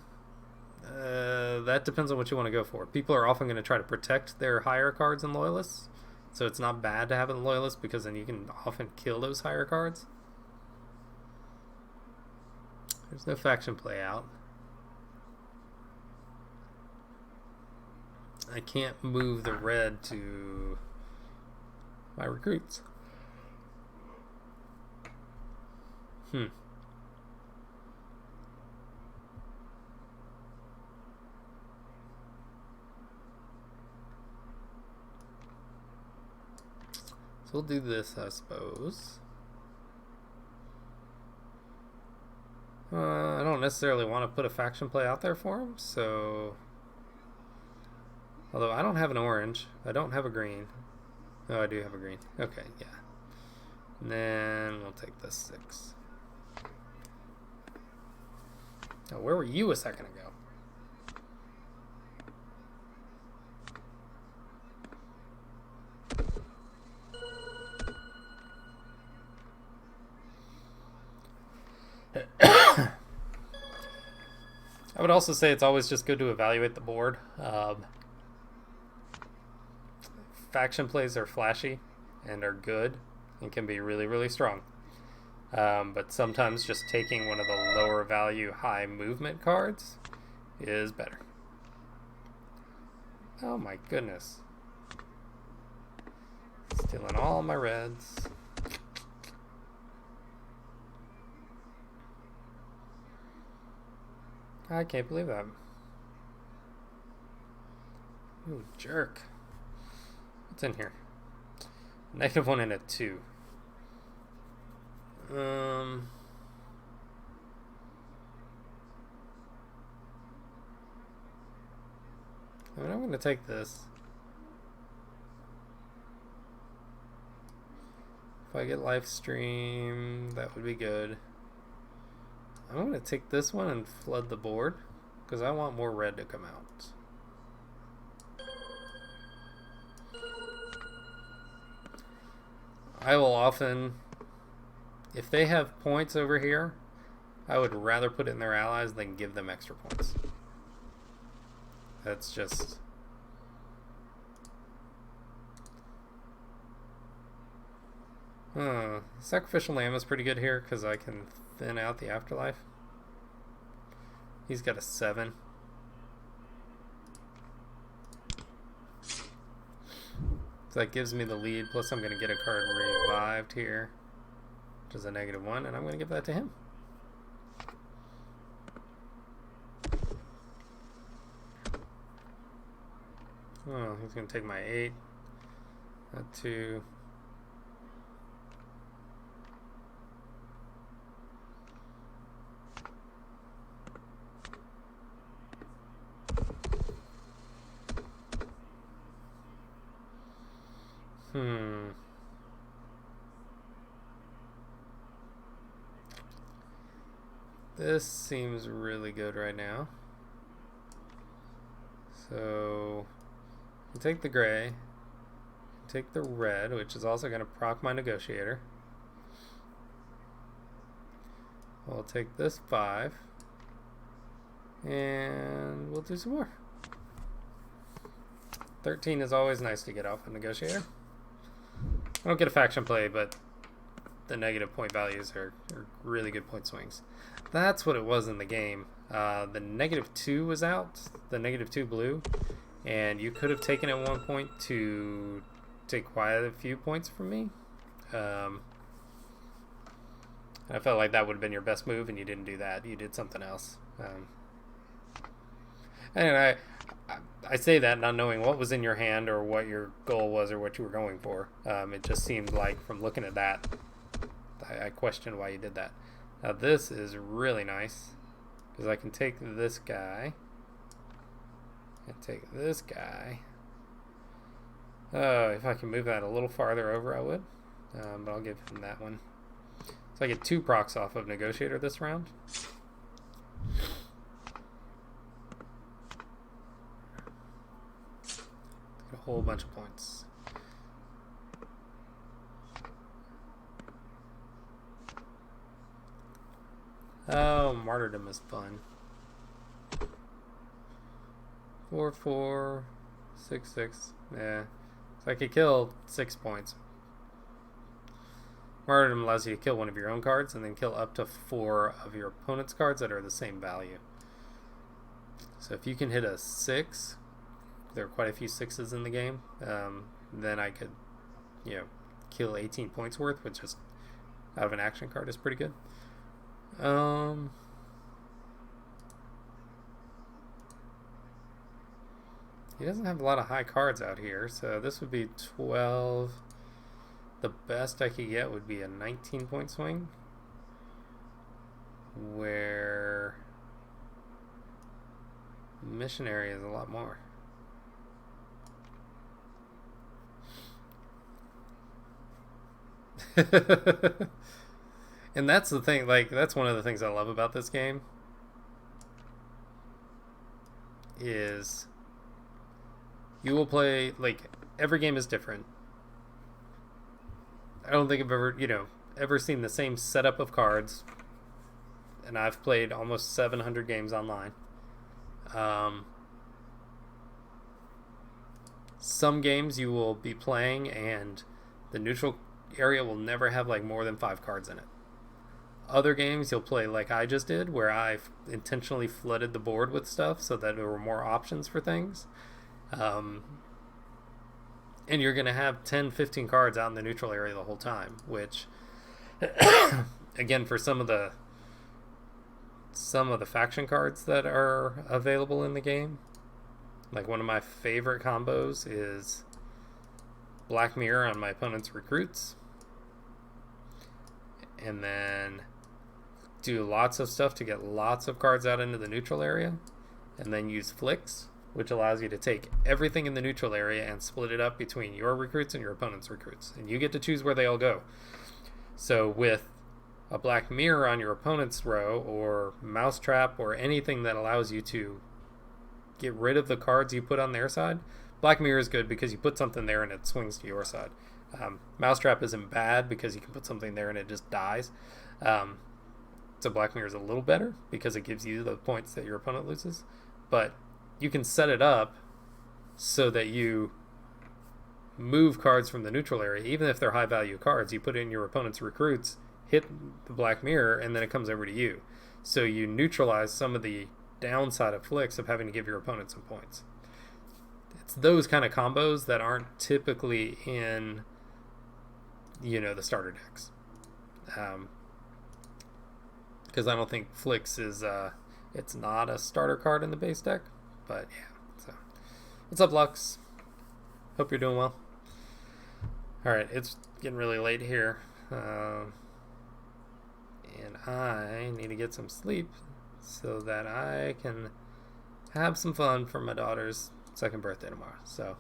that depends on what you want to go for. People are often going to try to protect their higher cards and loyalists, so it's not bad to have a loyalist because then you can often kill those higher cards. There's no faction play out. I can't move the red to my recruits. So we'll do this, I suppose. I don't necessarily want to put a faction play out there for him, so... Although I don't have an orange. I don't have a green. Oh, I do have a green. Okay, yeah. And then we'll take the 6. Oh, where were you a second ago? I would also say it's always just good to evaluate the board. faction plays are flashy and are good and can be really, really strong. But sometimes just taking one of the lower value, high movement cards is better. Oh my goodness. Stealing all my reds. I can't believe that. Ooh, jerk. What's in here? -1 and a 2. I mean, I'm going to take this. If I get live stream, that would be good. I'm going to take this one and flood the board because I want more red to come out. I will often, if they have points over here, I would rather put it in their allies than give them extra points. That's just... Sacrificial Lamb is pretty good here because I can thin out the afterlife. He's got a 7. So that gives me the lead, plus I'm going to get a card revived here, which is a -1, and I'm going to give that to him. Oh, he's going to take my 8. That 2. This seems really good right now. So, I'll take the gray, take the red, which is also going to proc my negotiator. We'll take this 5, and we'll do some more. 13 is always nice to get off a negotiator. I don't get a faction play, but the negative point values are really good point swings. That's what it was in the game. The -2 was out, the -2 blue, and you could have taken at one point to take quite a few points from me. I felt like that would have been your best move, and you didn't do that. You did something else. And I say that not knowing what was in your hand or what your goal was or what you were going for. It just seemed like from looking at that, I questioned why you did that. Now this is really nice because I can take this guy and take this guy. If I can move that a little farther over, I would. But I'll give him that one. So I get 2 procs off of Negotiator this round. A whole bunch of points. Oh, Martyrdom is fun. 4, 4, 6, 6. Yeah. So I could kill 6 points. Martyrdom allows you to kill one of your own cards and then kill up to 4 of your opponent's cards that are the same value. So if you can hit a 6, there are quite a few 6s in the game, then I could, kill 18 points worth, which just out of an action card is pretty good. He doesn't have a lot of high cards out here, so this would be 12. The best I could get would be a 19-point swing, where Missionary is a lot more. And that's the thing, that's one of the things I love about this game, is you will play, every game is different. I don't think I've ever seen the same setup of cards, and I've played almost 700 games online. some games you will be playing and the neutral area will never have like more than 5 cards in it. Other games you'll play like I just did, where I intentionally flooded the board with stuff so that there were more options for things. And you're going to have 10, 15 cards out in the neutral area the whole time, which, again, for some of the faction cards that are available in the game, like one of my favorite combos is Black Mirror on my opponent's recruits, and then do lots of stuff to get lots of cards out into the neutral area, and then use flicks, which allows you to take everything in the neutral area and split it up between your recruits and your opponent's recruits, and you get to choose where they all go. So with a Black Mirror on your opponent's row, or Mousetrap, or anything that allows you to get rid of the cards you put on their side, Black Mirror is good because you put something there and it swings to your side. Mousetrap isn't bad because you can put something there and it just dies. So Black Mirror is a little better because it gives you the points that your opponent loses. But you can set it up so that you move cards from the neutral area, even if they're high value cards. You put in your opponent's recruits, hit the Black Mirror, and then it comes over to you. So you neutralize some of the downside of flicks of having to give your opponent some points. It's those kind of combos that aren't typically in, the starter decks. Because I don't think flicks is, it's not a starter card in the base deck. But yeah, so what's up, Lux? Hope you're doing well. Alright, it's getting really late here. And I need to get some sleep so that I can have some fun for my daughter's 2nd birthday tomorrow. So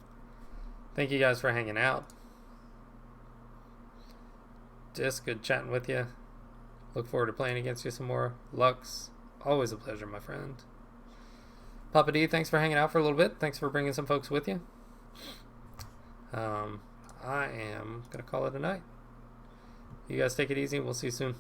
thank you guys for hanging out. Just good chatting with you. Look forward to playing against you some more. Lux, always a pleasure, my friend. Papa D, thanks for hanging out for a little bit. Thanks for bringing some folks with you. I am going to call it a night. You guys take it easy. We'll see you soon.